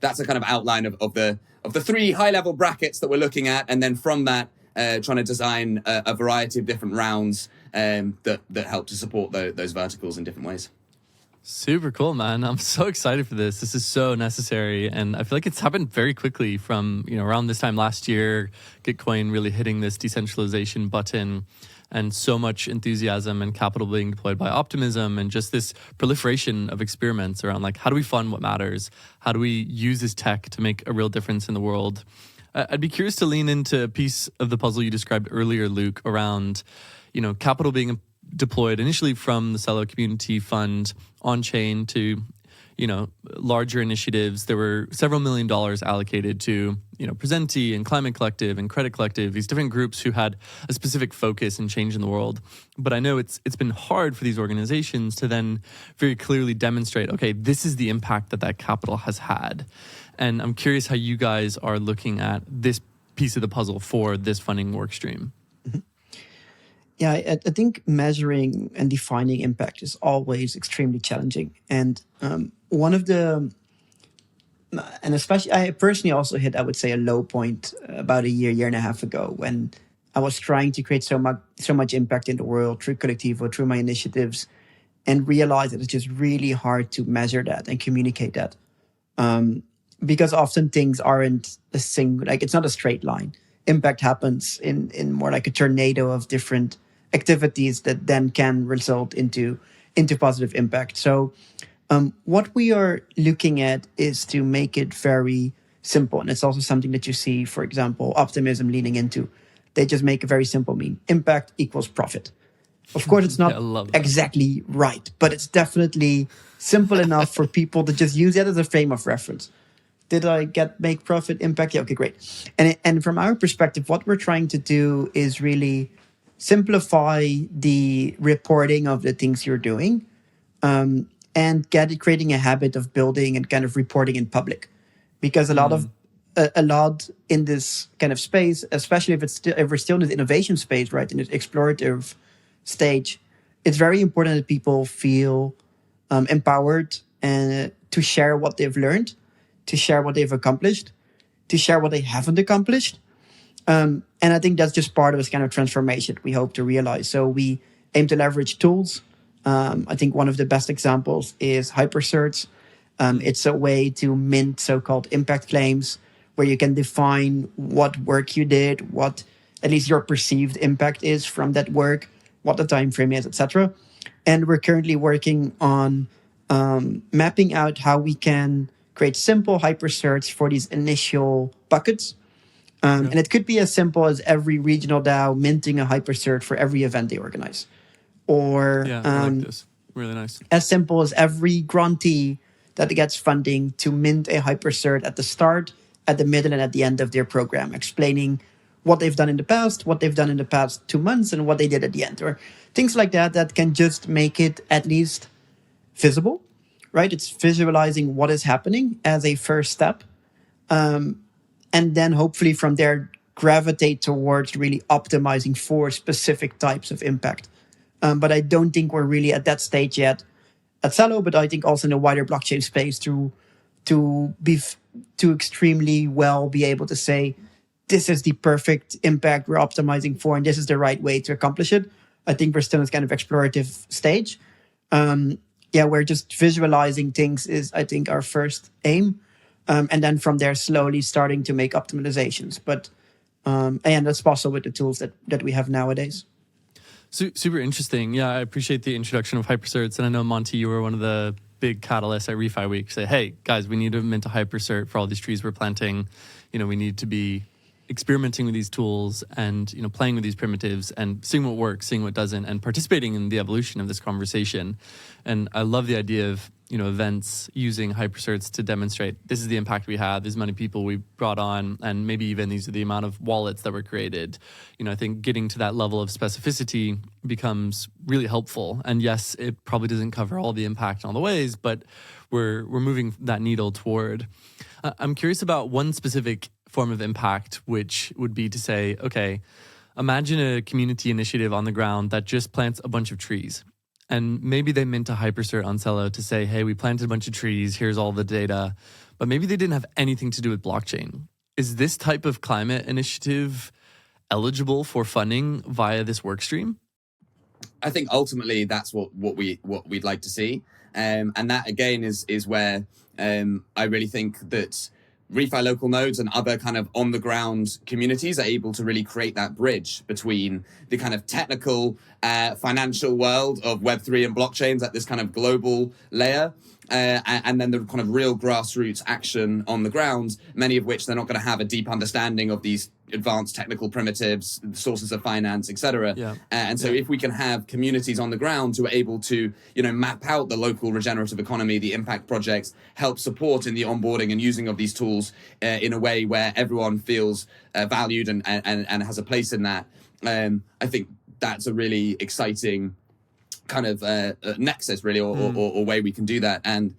that's a kind of outline of the three high-level brackets that we're looking at, and then from that, trying to design a variety of different rounds that help to support those verticals in different ways. Super cool, man. I'm so excited for this. This is so necessary. And I feel like it's happened very quickly from, around this time last year, Gitcoin really hitting this decentralization button, and so much enthusiasm and capital being deployed by optimism, and just this proliferation of experiments around how do we fund what matters? How do we use this tech to make a real difference in the world? I'd be curious to lean into a piece of the puzzle you described earlier, Luuk, around, capital being deployed initially from the Celo Community Fund on-chain to, larger initiatives. There were several $1 million allocated to, Presenti and Climate Collective and Credit Collective, these different groups who had a specific focus and change in the world. But I know it's been hard for these organizations to then very clearly demonstrate, okay, this is the impact that capital has had. And I'm curious how you guys are looking at this piece of the puzzle for this funding work stream. Yeah, I think measuring and defining impact is always extremely challenging. And one of the, and especially I personally also hit, I would say, a low point about a year and a half ago, when I was trying to create so much impact in the world through Kolektivo, through my initiatives, and realized that it's just really hard to measure that and communicate that. Because often things aren't it's not a straight line. Impact happens in more like a tornado of different activities that then can result into positive impact. So what we are looking at is to make it very simple. And it's also something that you see, for example, Optimism leaning into. They just make a very simple meme. Impact equals profit. Of course, it's not exactly right, but it's definitely simple enough for people to just use it as a frame of reference. Did I make profit, impact? Yeah, okay, great. And from our perspective, what we're trying to do is really simplify the reporting of the things you're doing, and creating a habit of building and kind of reporting in public, because a lot in this kind of space, especially if we're still in the innovation space, right, in the explorative stage, it's very important that people feel empowered and to share what they've learned, to share what they've accomplished, to share what they haven't accomplished. And I think that's just part of this kind of transformation we hope to realize. So we aim to leverage tools. I think one of the best examples is hypercerts. It's a way to mint so-called impact claims, where you can define what work you did, what at least your perceived impact is from that work, what the time frame is, etc. And we're currently working on mapping out how we can create simple hypercerts for these initial buckets. And it could be as simple as every regional DAO minting a hypercert for every event they organize. Or I like this. Really nice. As simple as every grantee that gets funding to mint a hypercert at the start, at the middle, and at the end of their program, explaining what they've done in the past, what they've done in the past 2 months, and what they did at the end. Or things like that can just make it at least visible, right? It's visualizing what is happening as a first step. And then hopefully from there, gravitate towards really optimizing for specific types of impact. But I don't think we're really at that stage yet at Celo, but I think also in the wider blockchain space to extremely well be able to say, this is the perfect impact we're optimizing for, and this is the right way to accomplish it. I think we're still in this kind of explorative stage. We're just visualizing things is, I think, our first aim. And then from there, slowly starting to make optimizations. But and that's possible with the tools that we have nowadays. Super interesting. Yeah, I appreciate the introduction of hypercerts. And I know, Monty, you were one of the big catalysts at ReFi Week. Say, hey, guys, we need to mint a hypercert for all these trees we're planting. We need to be experimenting with these tools and, playing with these primitives and seeing what works, seeing what doesn't, and participating in the evolution of this conversation. And I love the idea of, events using hypercerts to demonstrate this is the impact we had, this many people we brought on, and maybe even these are the amount of wallets that were created. I think getting to that level of specificity becomes really helpful. And yes, it probably doesn't cover all the impact in all the ways, but we're moving that needle toward. I'm curious about one specific form of impact, which would be to say, okay, imagine a community initiative on the ground that just plants a bunch of trees. And maybe they mint a hypercert on Celo to say, hey, we planted a bunch of trees, here's all the data. But maybe they didn't have anything to do with blockchain. Is this type of climate initiative eligible for funding via this workstream? I think ultimately that's what we'd like to see. And that, again, is where I really think that ReFi local nodes and other kind of on the ground communities are able to really create that bridge between the kind of technical financial world of Web3 and blockchains at this kind of global layer, and then the kind of real grassroots action on the ground, many of which they're not going to have a deep understanding of these advanced technical primitives, sources of finance, etc. And so if we can have communities on the ground who are able to, map out the local regenerative economy, the impact projects, help support in the onboarding and using of these tools in a way where everyone feels valued and has a place in that, I think that's a really exciting kind of nexus, really, or way we can do that. And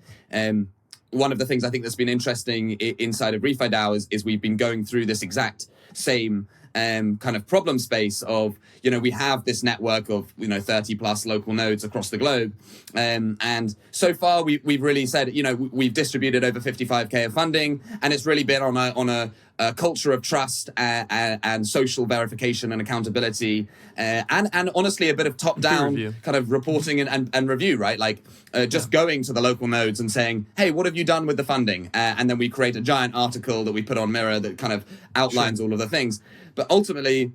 one of the things I think that's been interesting inside of ReFi DAO is we've been going through this exact same kind of problem space of, we have this network of, 30 plus local nodes across the globe. And so far we've really said, we've distributed over 55K of funding, and it's really been on a culture of trust and social verification and accountability, and honestly a bit of top-down kind of reporting and review, right? Like going to the local nodes and saying, hey, what have you done with the funding? And then we create a giant article that we put on Mirror that kind of outlines all of the things. But ultimately,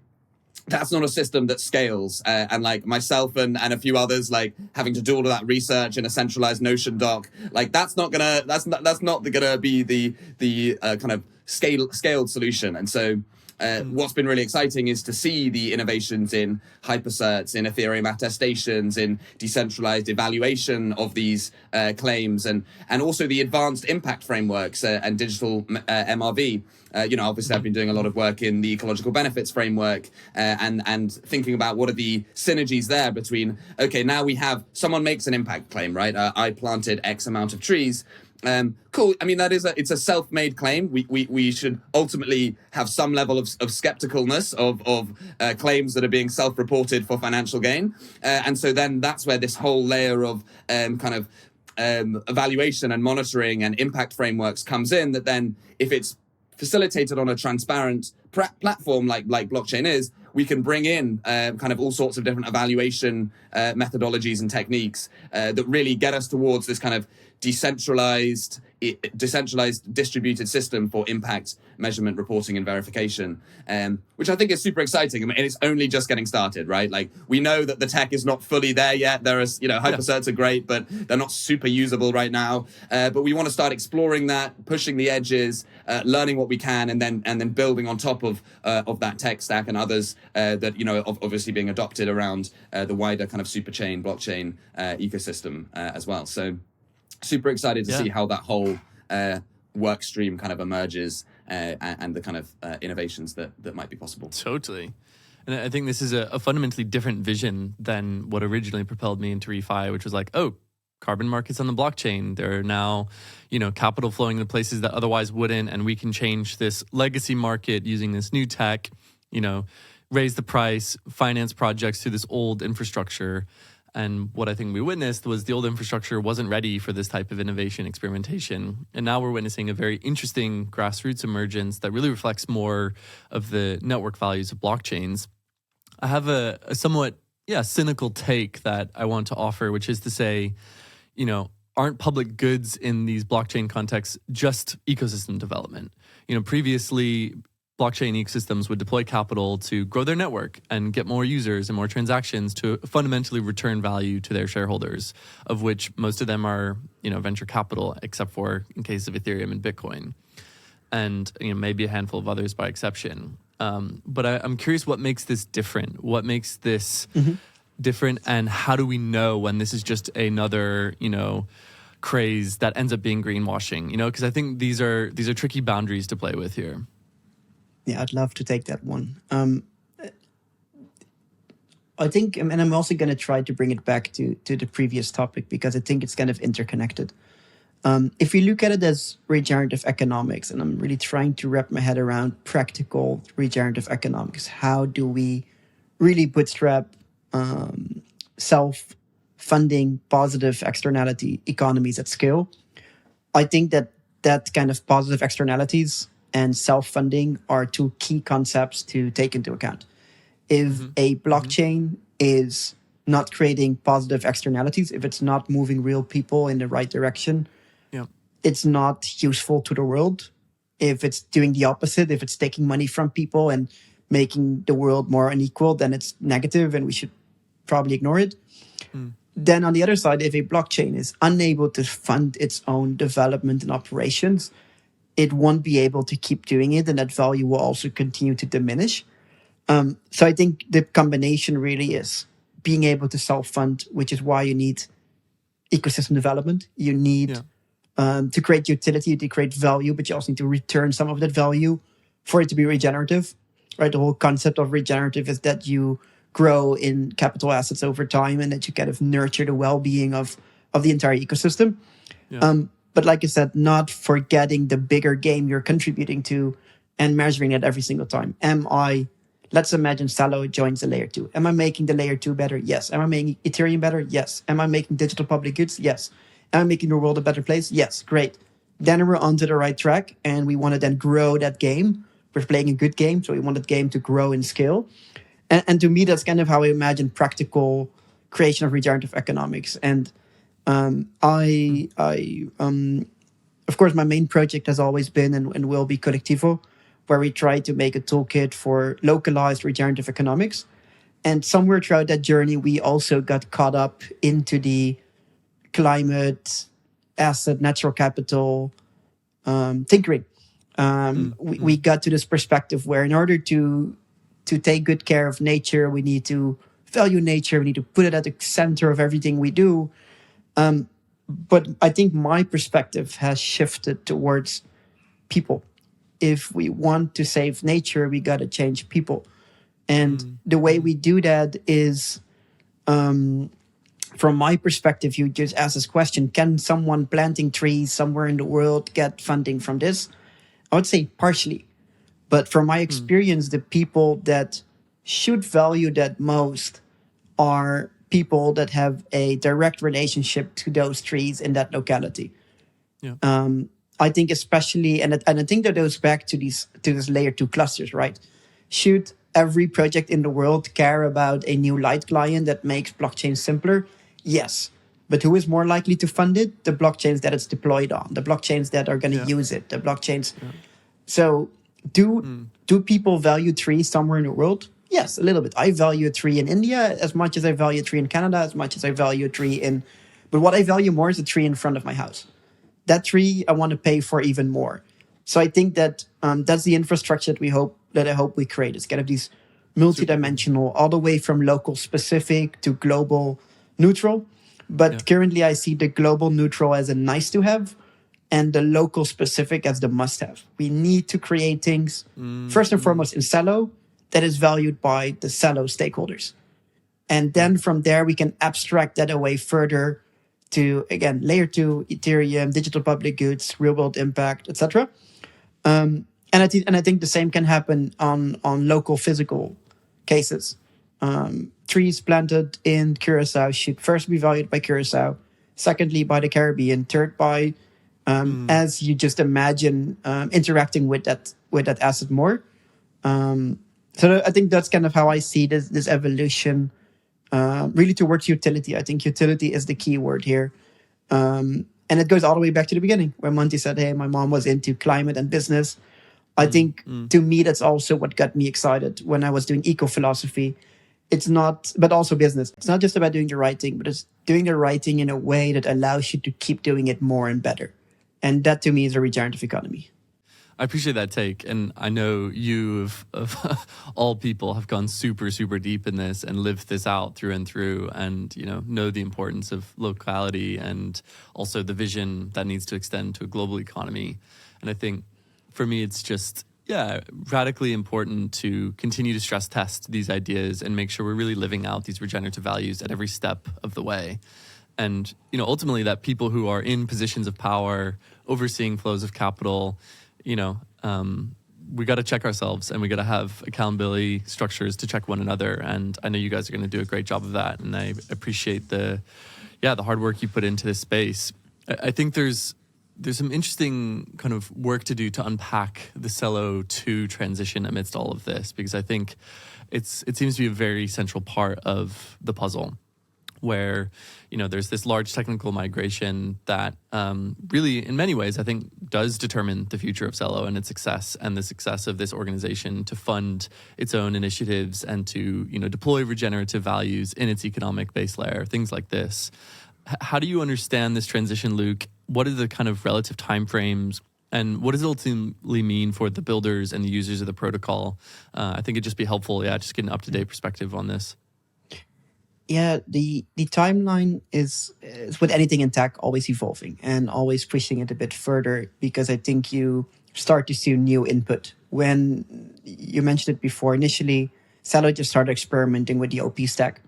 that's not a system that scales. And like myself and a few others, like having to do all of that research in a centralized Notion doc, like that's not gonna be the kind of scaled solution. And so What's been really exciting is to see the innovations in hypercerts, in Ethereum attestations, in decentralized evaluation of these claims, and also the advanced impact frameworks and digital MRV. Obviously, I've been doing a lot of work in the ecological benefits framework and thinking about what are the synergies there between, okay, now we have someone makes an impact claim, right? I planted X amount of trees. Cool. I mean, it's a self-made claim. We should ultimately have some level of skepticalness of claims that are being self-reported for financial gain. And so then that's where this whole layer of evaluation and monitoring and impact frameworks comes in, that then if it's facilitated on a transparent platform like blockchain is, we can bring in all sorts of different evaluation methodologies and techniques that really get us towards this kind of decentralized distributed system for impact measurement, reporting, and verification, which I think is super exciting. I mean, it's only just getting started, right? Like, we know that the tech is not fully there yet. There is, hypercerts are great, but they're not super usable right now. But we want to start exploring that, pushing the edges, learning what we can, and then building on top of that tech stack and others that obviously being adopted around the wider kind of superchain blockchain ecosystem as well. So super excited to see how that whole work stream kind of emerges and the kind of innovations that might be possible. Totally. And I think this is a fundamentally different vision than what originally propelled me into ReFi, which was like, carbon markets on the blockchain. There are now, capital flowing into places that otherwise wouldn't, and we can change this legacy market using this new tech, raise the price, finance projects through this old infrastructure. And what I think we witnessed was the old infrastructure wasn't ready for this type of innovation experimentation. And now we're witnessing a very interesting grassroots emergence that really reflects more of the network values of blockchains. I have a somewhat cynical take that I want to offer, which is to say, aren't public goods in these blockchain contexts just ecosystem development? Previously, blockchain ecosystems would deploy capital to grow their network and get more users and more transactions to fundamentally return value to their shareholders, of which most of them are, venture capital, except for in case of Ethereum and Bitcoin, and maybe a handful of others by exception. But I'm curious, what makes this different? What makes this different, and how do we know when this is just another, craze that ends up being greenwashing? Because I think these are tricky boundaries to play with here. Yeah, I'd love to take that one. I think, and I'm also going to try to bring it back to the previous topic, because I think it's kind of interconnected. If you look at it as regenerative economics, and I'm really trying to wrap my head around practical regenerative economics, how do we really bootstrap self-funding, positive externality economies at scale? I think that kind of positive externalities and self-funding are two key concepts to take into account. If a blockchain is not creating positive externalities, if it's not moving real people in the right direction, it's not useful to the world. If it's doing the opposite, if it's taking money from people and making the world more unequal, then it's negative and we should probably ignore it. Then on the other side, if a blockchain is unable to fund its own development and operations, it won't be able to keep doing it, and that value will also continue to diminish. So I think the combination really is being able to self-fund, which is why you need ecosystem development. You need to create utility, to create value, but you also need to return some of that value for it to be regenerative, right? The whole concept of regenerative is that you grow in capital assets over time and that you kind of nurture the well-being of the entire ecosystem. But like I said, not forgetting the bigger game you're contributing to and measuring it every single time. Let's imagine Celo joins the layer 2. Am I making the layer 2 better? Yes. Am I making Ethereum better? Yes. Am I making digital public goods? Yes. Am I making the world a better place? Yes. Great. Then we're onto the right track, and we want to then grow that game. We're playing a good game, so we want that game to grow in scale. And to me, that's kind of how I imagine practical creation of regenerative economics. And of course, my main project has always been and will be Kolektivo, where we try to make a toolkit for localized regenerative economics. And somewhere throughout that journey, we also got caught up into the climate, asset, natural capital tinkering. We got to this perspective where in order to take good care of nature, we need to value nature. We need to put it at the center of everything we do. But I think my perspective has shifted towards people. If we want to save nature, we got to change people. And the way we do that is, from my perspective, you just ask this question, can someone planting trees somewhere in the world get funding from this? I would say partially. But from my experience, the people that should value that most are people that have a direct relationship to those trees in that locality. Yeah. I think especially, and I think that goes back to this layer 2 clusters, right? Should every project in the world care about a new light client that makes blockchain simpler? Yes. But who is more likely to fund it? The blockchains that it's deployed on, the blockchains that are going to use it, the blockchains. Yeah. So do people value trees somewhere in the world? Yes, a little bit. I value a tree in India as much as I value a tree in Canada, as much as I value a tree in... But what I value more is a tree in front of my house. That tree I want to pay for even more. So I think that that's the infrastructure that I hope we create. It's kind of these multidimensional, all the way from local specific to global neutral. But currently I see the global neutral as a nice to have and the local specific as the must have. We need to create things, first and foremost in Celo, that is valued by the Celo stakeholders. And then from there, we can abstract that away further to, again, layer 2, Ethereum, digital public goods, real world impact, etc. And I think the same can happen on local physical cases. Trees planted in Curacao should first be valued by Curacao, secondly by the Caribbean, third by, as you just imagine, interacting with that asset more. So I think that's kind of how I see this evolution, really towards utility. I think utility is the key word here. And it goes all the way back to the beginning where Monty said, hey, my mom was into climate and business. I think to me, that's also what got me excited when I was doing eco-philosophy. It's not, but also business. It's not just about doing the right thing, but it's doing the right thing in a way that allows you to keep doing it more and better. And that to me is a regenerative economy. I appreciate that take. And I know you, of all people, have gone super, super deep in this and lived this out through and through and, know the importance of locality and also the vision that needs to extend to a global economy. And I think for me, it's just, radically important to continue to stress test these ideas and make sure we're really living out these regenerative values at every step of the way. And, ultimately that people who are in positions of power, overseeing flows of capital, we got to check ourselves and we got to have accountability structures to check one another. And I know you guys are going to do a great job of that. And I appreciate the hard work you put into this space. I think there's some interesting kind of work to do to unpack the Celo 2 transition amidst all of this, because I think it seems to be a very central part of the puzzle where, there's this large technical migration that really, in many ways, I think does determine the future of Celo and its success and the success of this organization to fund its own initiatives and to, deploy regenerative values in its economic base layer, things like this. How do you understand this transition, Luuk? What are the kind of relative timeframes? And what does it ultimately mean for the builders and the users of the protocol? I think it'd just be helpful, just get an up-to-date perspective on this. Yeah, the timeline is with anything in tech always evolving and always pushing it a bit further, because I think you start to see new input. When you mentioned it before, initially, Celo just started experimenting with the OP stack.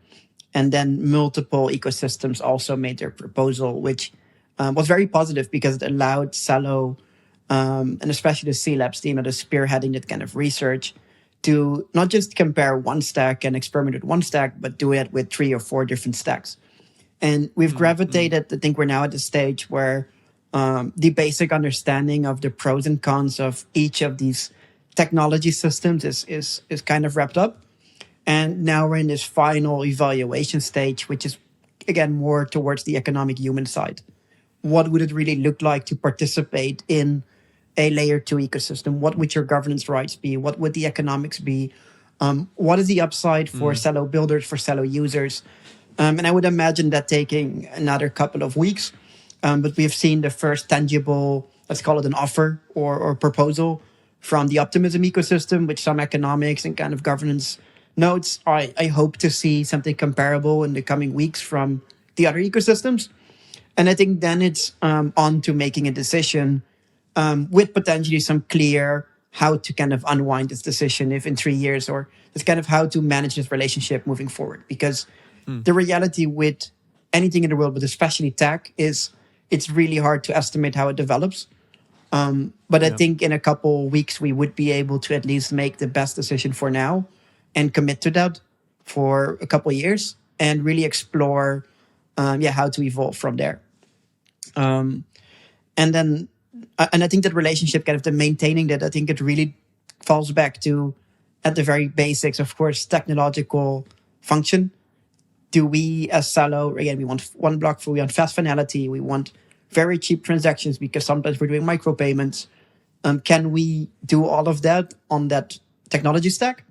And then multiple ecosystems also made their proposal, which was very positive because it allowed Celo, and especially the C-Labs team that is spearheading that kind of research, to not just compare one stack and experiment with one stack, but do it with 3 or 4 different stacks. And we've gravitated, I think we're now at the stage where the basic understanding of the pros and cons of each of these technology systems is kind of wrapped up. And now we're in this final evaluation stage, which is, again, more towards the economic human side. What would it really look like to participate in a layer 2 ecosystem? What would your governance rights be? What would the economics be? What is the upside for Celo builders, for Celo users? And I would imagine that taking another couple of weeks. But we've seen the first tangible let's call it an offer or proposal from the optimism ecosystem with some economics and kind of governance notes. I hope to see something comparable in the coming weeks from the other ecosystems. And I think then it's on to making a decision with potentially some clear how to kind of unwind this decision if in 3 years, or it's kind of how to manage this relationship moving forward. Because the reality with anything in the world, but especially tech, is it's really hard to estimate how it develops. But I think in a couple weeks, we would be able to at least make the best decision for now and commit to that for a couple of years and really explore how to evolve from there. And I think that relationship, kind of the maintaining that, I think it really falls back to, at the very basics, of course, technological function. Do we, as Celo, again, we want one block, we want fast finality, we want very cheap transactions because sometimes we're doing micropayments. Can we do all of that on that technology stack?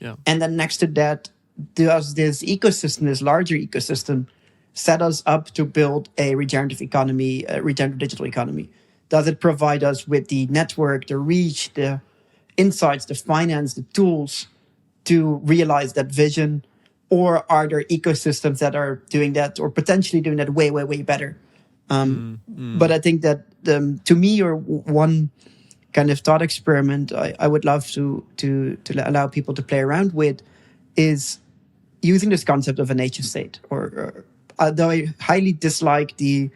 Yeah. And then next to that, does this ecosystem, this larger ecosystem, set us up to build a regenerative economy, a regenerative digital economy? Does it provide us with the network, the reach, the insights, the finance, the tools to realize that vision? Or are there ecosystems that are doing that or potentially doing that way, way, way better? But I think that to me, or one kind of thought experiment I would love to allow people to play around with is using this concept of a nation state. Or although I highly dislike the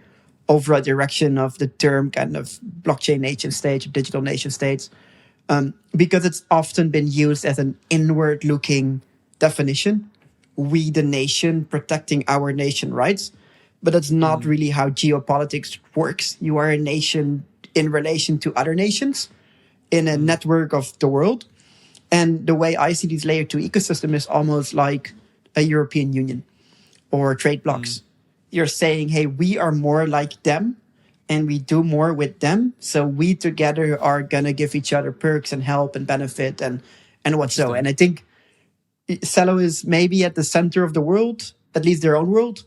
overall direction of the term kind of blockchain nation state, or digital nation states, because it's often been used as an inward-looking definition. We, the nation, protecting our nation rights. But that's not really how geopolitics works. You are a nation in relation to other nations in a network of the world. And the way I see this layer 2 ecosystem is almost like a European Union or trade blocs. You're saying, hey, we are more like them and we do more with them. So we together are going to give each other perks and help and benefit and what so. And I think Celo is maybe at the center of the world, at least their own world,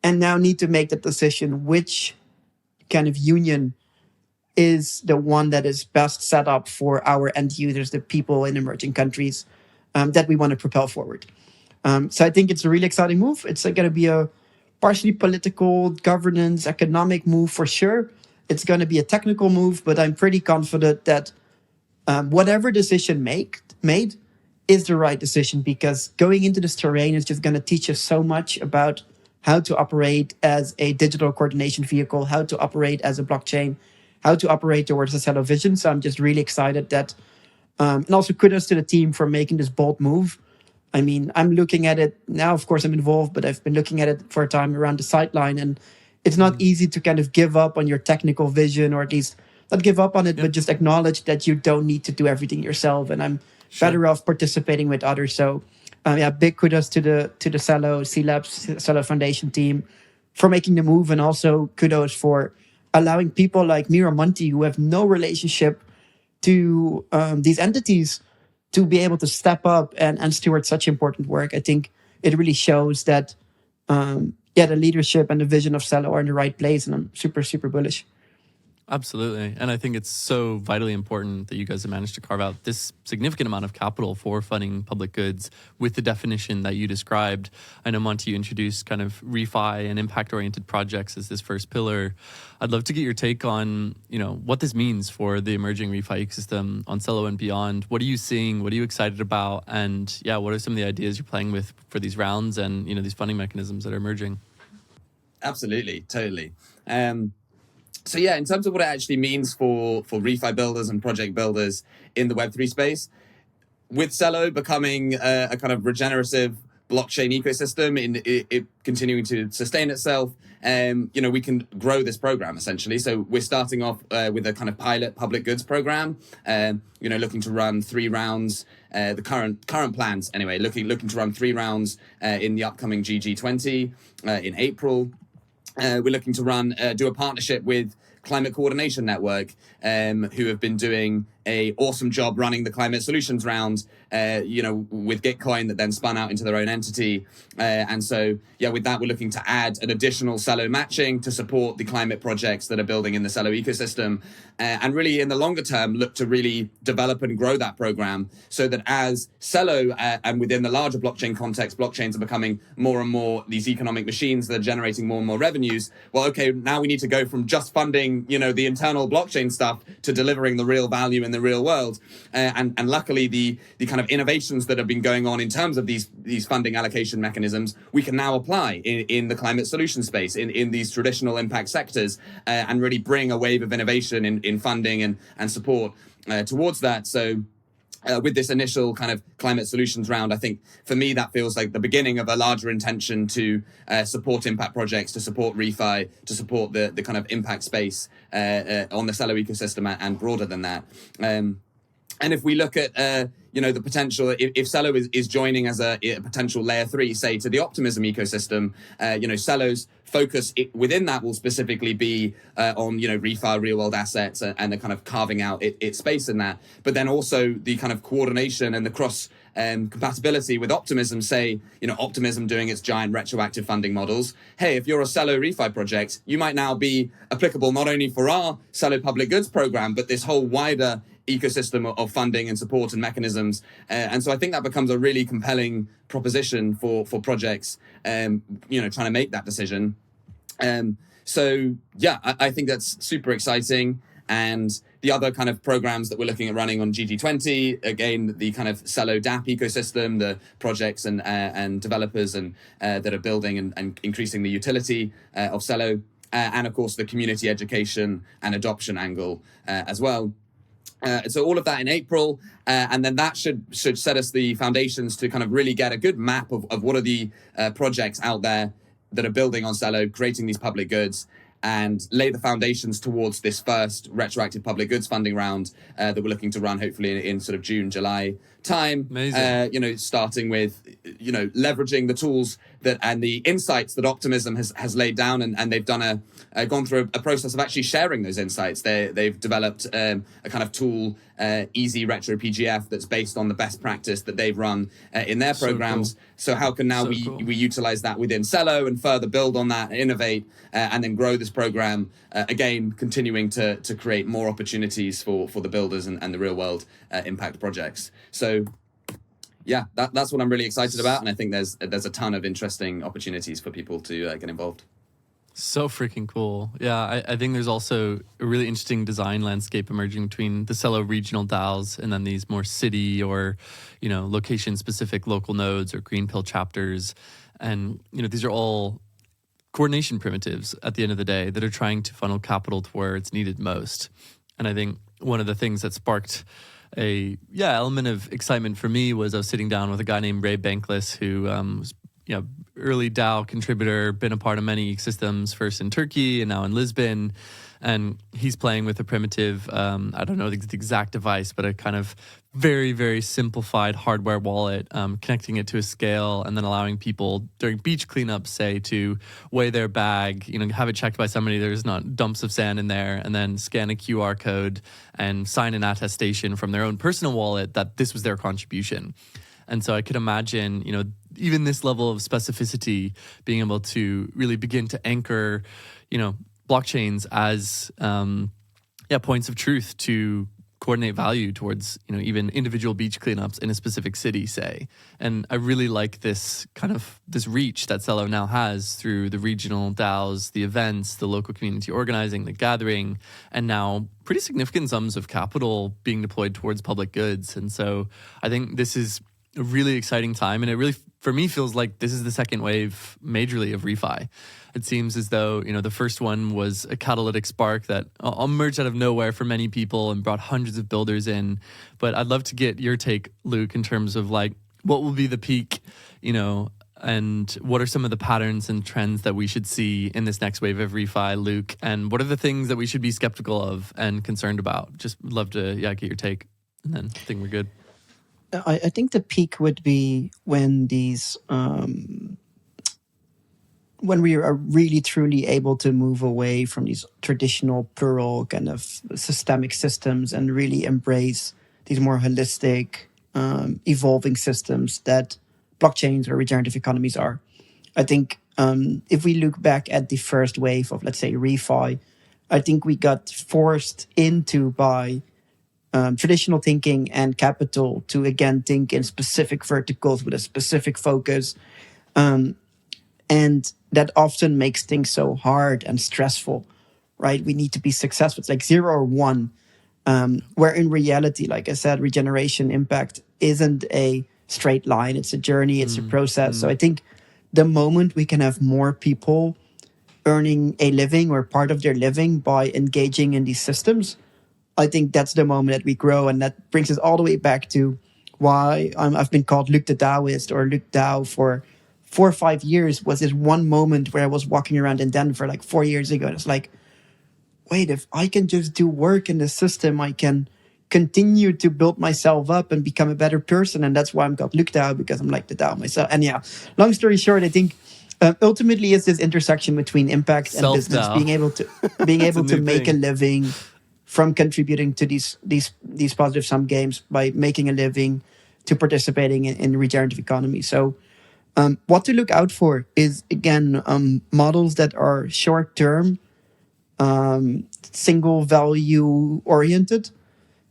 and now need to make that decision which kind of union is the one that is best set up for our end users, the people in emerging countries that we want to propel forward. So I think it's a really exciting move. It's going to be a partially political, governance, economic move for sure. It's going to be a technical move, but I'm pretty confident that whatever decision made is the right decision, because going into this terrain is just going to teach us so much about how to operate as a digital coordination vehicle, how to operate as a blockchain, how to operate towards a Celo vision. So I'm just really excited that, and also kudos to the team for making this bold move. I mean, I'm looking at it now, of course I'm involved, but I've been looking at it for a time around the sideline, and it's not easy to kind of give up on your technical vision, or at least not give up on it, but just acknowledge that you don't need to do everything yourself. And I'm better off participating with others. So big kudos to the Celo C-Labs, Celo Foundation team for making the move, and also kudos for allowing people like me or Monty, who have no relationship to these entities, to be able to step up and steward such important work. I think it really shows that the leadership and the vision of Celo are in the right place, and I'm super, super bullish. Absolutely. And I think it's so vitally important that you guys have managed to carve out this significant amount of capital for funding public goods with the definition that you described. I know, Monty, you introduced kind of ReFi and impact-oriented projects as this first pillar. I'd love to get your take on, what this means for the emerging ReFi ecosystem on Celo and beyond. What are you seeing? What are you excited about? And what are some of the ideas you're playing with for these rounds and, these funding mechanisms that are emerging? Absolutely. Totally. So in terms of what it actually means for ReFi builders and project builders in the Web3 space, with Celo becoming a kind of regenerative blockchain ecosystem, in it continuing to sustain itself, we can grow this program essentially. So we're starting off with a kind of pilot public goods program, looking to run 3 rounds. The current plans anyway, looking to run 3 rounds in the upcoming GG20 in April. We're looking to do a partnership with Climate Coordination Network, who have been doing a awesome job running the climate solutions round, with Gitcoin that then spun out into their own entity. And so, with that, we're looking to add an additional Celo matching to support the climate projects that are building in the Celo ecosystem. And really, in the longer term, look to really develop and grow that program so that as Celo and within the larger blockchain context, blockchains are becoming more and more these economic machines that are generating more and more revenues. Well, okay, now we need to go from just funding, the internal blockchain stuff to delivering the real value in the real world. And luckily, the kind of innovations that have been going on in terms of these funding allocation mechanisms, we can now apply in the climate solution space, in these traditional impact sectors, and really bring a wave of innovation in funding and support towards that. So with this initial kind of climate solutions round, I think for me that feels like the beginning of a larger intention to support impact projects, to support ReFi, to support the kind of impact space on the Celo ecosystem and broader than that. And if we look at the potential, if Celo is joining as a potential layer 3, say, to the Optimism ecosystem, Celo's focus within that will specifically be on, ReFi, real world assets, and the kind of carving out its space in that. But then also the kind of coordination and the cross compatibility with Optimism, say, Optimism doing its giant retroactive funding models. Hey, if you're a Celo ReFi project, you might now be applicable not only for our Celo public goods program, but this whole wider ecosystem of funding and support and mechanisms. And so I think that becomes a really compelling proposition for projects, trying to make that decision. I think that's super exciting. And the other kind of programs that we're looking at running on GT20, again, the kind of Celo DApp ecosystem, the projects and developers and that are building and increasing the utility of Celo, and of course the community education and adoption angle as well. So all of that in April, and then that should set us the foundations to kind of really get a good map of what are the projects out there that are building on Celo, creating these public goods, and lay the foundations towards this first retroactive public goods funding round that we're looking to run hopefully in sort of June, July time. Amazing. Starting with, leveraging the tools and the insights that Optimism has laid down, and they've done gone through a process of actually sharing those insights. They've developed a kind of tool, Easy Retro PGF, that's based on the best practice that they've run in their programs. Cool. So how can now we utilize that within Celo and further build on that, innovate, and then grow this program, again, continuing to create more opportunities for the builders and the real world impact projects. So that's what I'm really excited about. And I think there's a ton of interesting opportunities for people to get involved. So freaking cool. Yeah, I think there's also a really interesting design landscape emerging between the Celo regional DAOs and then these more city or, location-specific local nodes or green pill chapters. And, these are all coordination primitives at the end of the day that are trying to funnel capital to where it's needed most. And I think one of the things that sparked a element of excitement for me was I was sitting down with a guy named Ray Bankless, who was early DAO contributor, been a part of many ecosystems, first in Turkey and now in Lisbon. And he's playing with a primitive, I don't know the exact device, but a kind of very, very simplified hardware wallet, connecting it to a scale and then allowing people during beach cleanups, say, to weigh their bag, have it checked by somebody, there's not dumps of sand in there, and then scan a QR code and sign an attestation from their own personal wallet that this was their contribution. And so I could imagine, even this level of specificity being able to really begin to anchor, blockchains as points of truth to coordinate value towards, even individual beach cleanups in a specific city, say. And I really like this reach that Celo now has through the regional DAOs, the events, the local community organizing, the gathering, and now pretty significant sums of capital being deployed towards public goods. And so I think this is a really exciting time, and it really, for me, feels like this is the second wave majorly of ReFi. It seems as though, the first one was a catalytic spark that emerged out of nowhere for many people and brought hundreds of builders in. But I'd love to get your take, Luke, in terms of what will be the peak, and what are some of the patterns and trends that we should see in this next wave of ReFi, Luke, and what are the things that we should be skeptical of and concerned about? Just love to get your take, and then I think we're good. I think the peak would be when these when we are really truly able to move away from these traditional plural kind of systemic systems and really embrace these more holistic, evolving systems that blockchains or regenerative economies are. I think if we look back at the first wave of, let's say, ReFi, I think we got forced into by traditional thinking and capital to, again, think in specific verticals with a specific focus. And that often makes things so hard and stressful, right? We need to be successful. It's like 0 or 1. Where in reality, like I said, regeneration impact isn't a straight line. It's a journey, it's a process. So I think the moment we can have more people earning a living or part of their living by engaging in these systems, I think that's the moment that we grow. And that brings us all the way back to why I've been called Luuk the Daoist or Luuk DAO for 4 or 5 years. Was this one moment where I was walking around in Denver like 4 years ago. And it's like, wait, if I can just do work in the system, I can continue to build myself up and become a better person. And that's why I'm called Luuk DAO, because I'm like the DAO myself. And yeah, long story short, I think ultimately it's this intersection between impact and business, being able to make a living from contributing to these positive sum games by making a living to participating in regenerative economy. So what to look out for is, again, models that are short-term, single value oriented,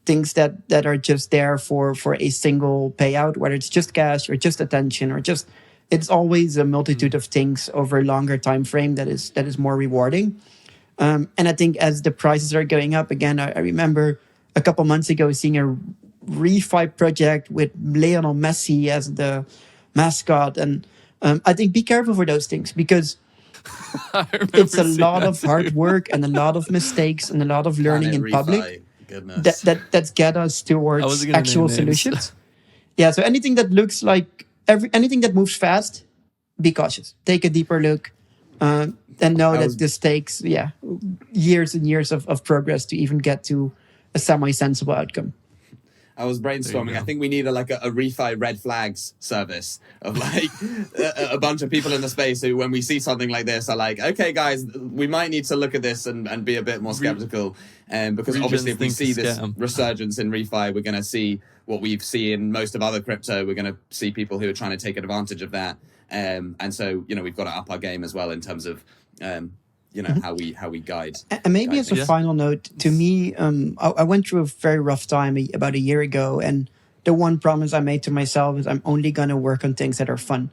things that are just there for a single payout, whether it's just cash or just attention or just, it's always a multitude of things over a longer time frame that is more rewarding. And I think as the prices are going up, again, I remember a couple months ago seeing a ReFi project with Lionel Messi as the mascot. And I think be careful for those things, because it's a lot of hard work and a lot of mistakes and a lot of learning in public that get us towards actual solutions. Yeah, so anything that looks like anything that moves fast, be cautious. Take a deeper look and know that this takes years and years of progress to even get to a semi-sensible outcome. I was brainstorming. I think we need a ReFi red flags service of like a bunch of people in the space who, when we see something like this, are like, okay, guys, we might need to look at this and be a bit more skeptical. Because obviously if we see this resurgence in ReFi, we're going to see what we've seen in most of other crypto. We're going to see people who are trying to take advantage of that. And so, we've got to up our game as well in terms of, how we guide. And maybe as a final note, to me, I went through a very rough time about a year ago. And the one promise I made to myself is I'm only going to work on things that are fun.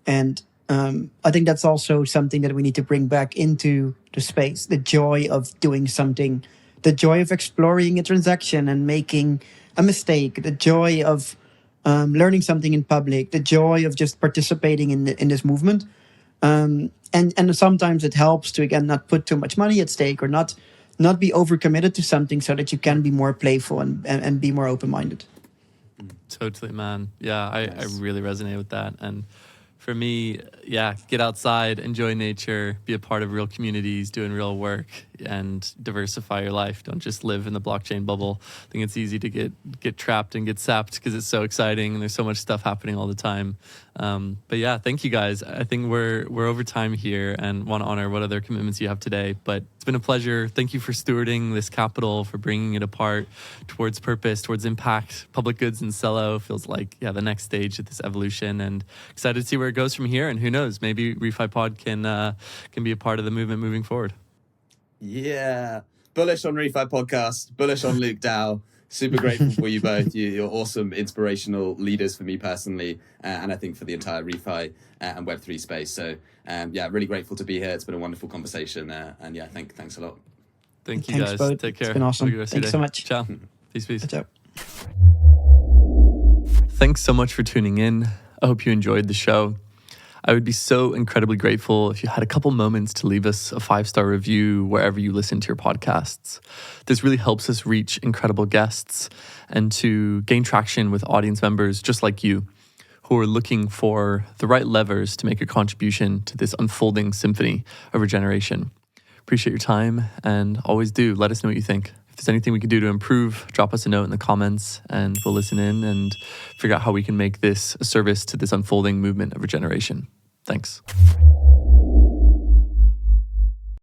And I think that's also something that we need to bring back into the space. The joy of doing something, the joy of exploring a transaction and making a mistake, the joy of learning something in public, the joy of just participating in this movement. And sometimes it helps to, again, not put too much money at stake or not be overcommitted to something so that you can be more playful and be more open-minded. Totally, man. Yeah, I really resonate with that. And for me, get outside, enjoy nature, be a part of real communities, doing real work, and diversify your life. Don't just live in the blockchain bubble. I think it's easy to get trapped and get sapped because it's so exciting and there's so much stuff happening all the time. But yeah, thank you guys. I think we're over time here and want to honor what other commitments you have today. But it's been a pleasure. Thank you for stewarding this capital, for bringing it apart towards purpose, towards impact. Public goods and Celo feels like the next stage of this evolution, and excited to see where it goes from here. And who knows, maybe ReFi Pod can be a part of the movement moving forward. Yeah, bullish on ReFi Podcast, bullish on Luuk DAO. Super grateful for you both. You're awesome, inspirational leaders for me personally, and I think for the entire ReFi and Web3 space. So, really grateful to be here. It's been a wonderful conversation, and thanks a lot. Thank you, guys. Both. Take care. It's been awesome. Thanks so much. Ciao. Peace. Ciao. Thanks so much for tuning in. I hope you enjoyed the show. I would be so incredibly grateful if you had a couple moments to leave us a 5-star review wherever you listen to your podcasts. This really helps us reach incredible guests and to gain traction with audience members just like you, who are looking for the right levers to make a contribution to this unfolding symphony of regeneration. Appreciate your time, and always do let us know what you think. If there's anything we can do to improve, drop us a note in the comments and we'll listen in and figure out how we can make this a service to this unfolding movement of regeneration. Thanks.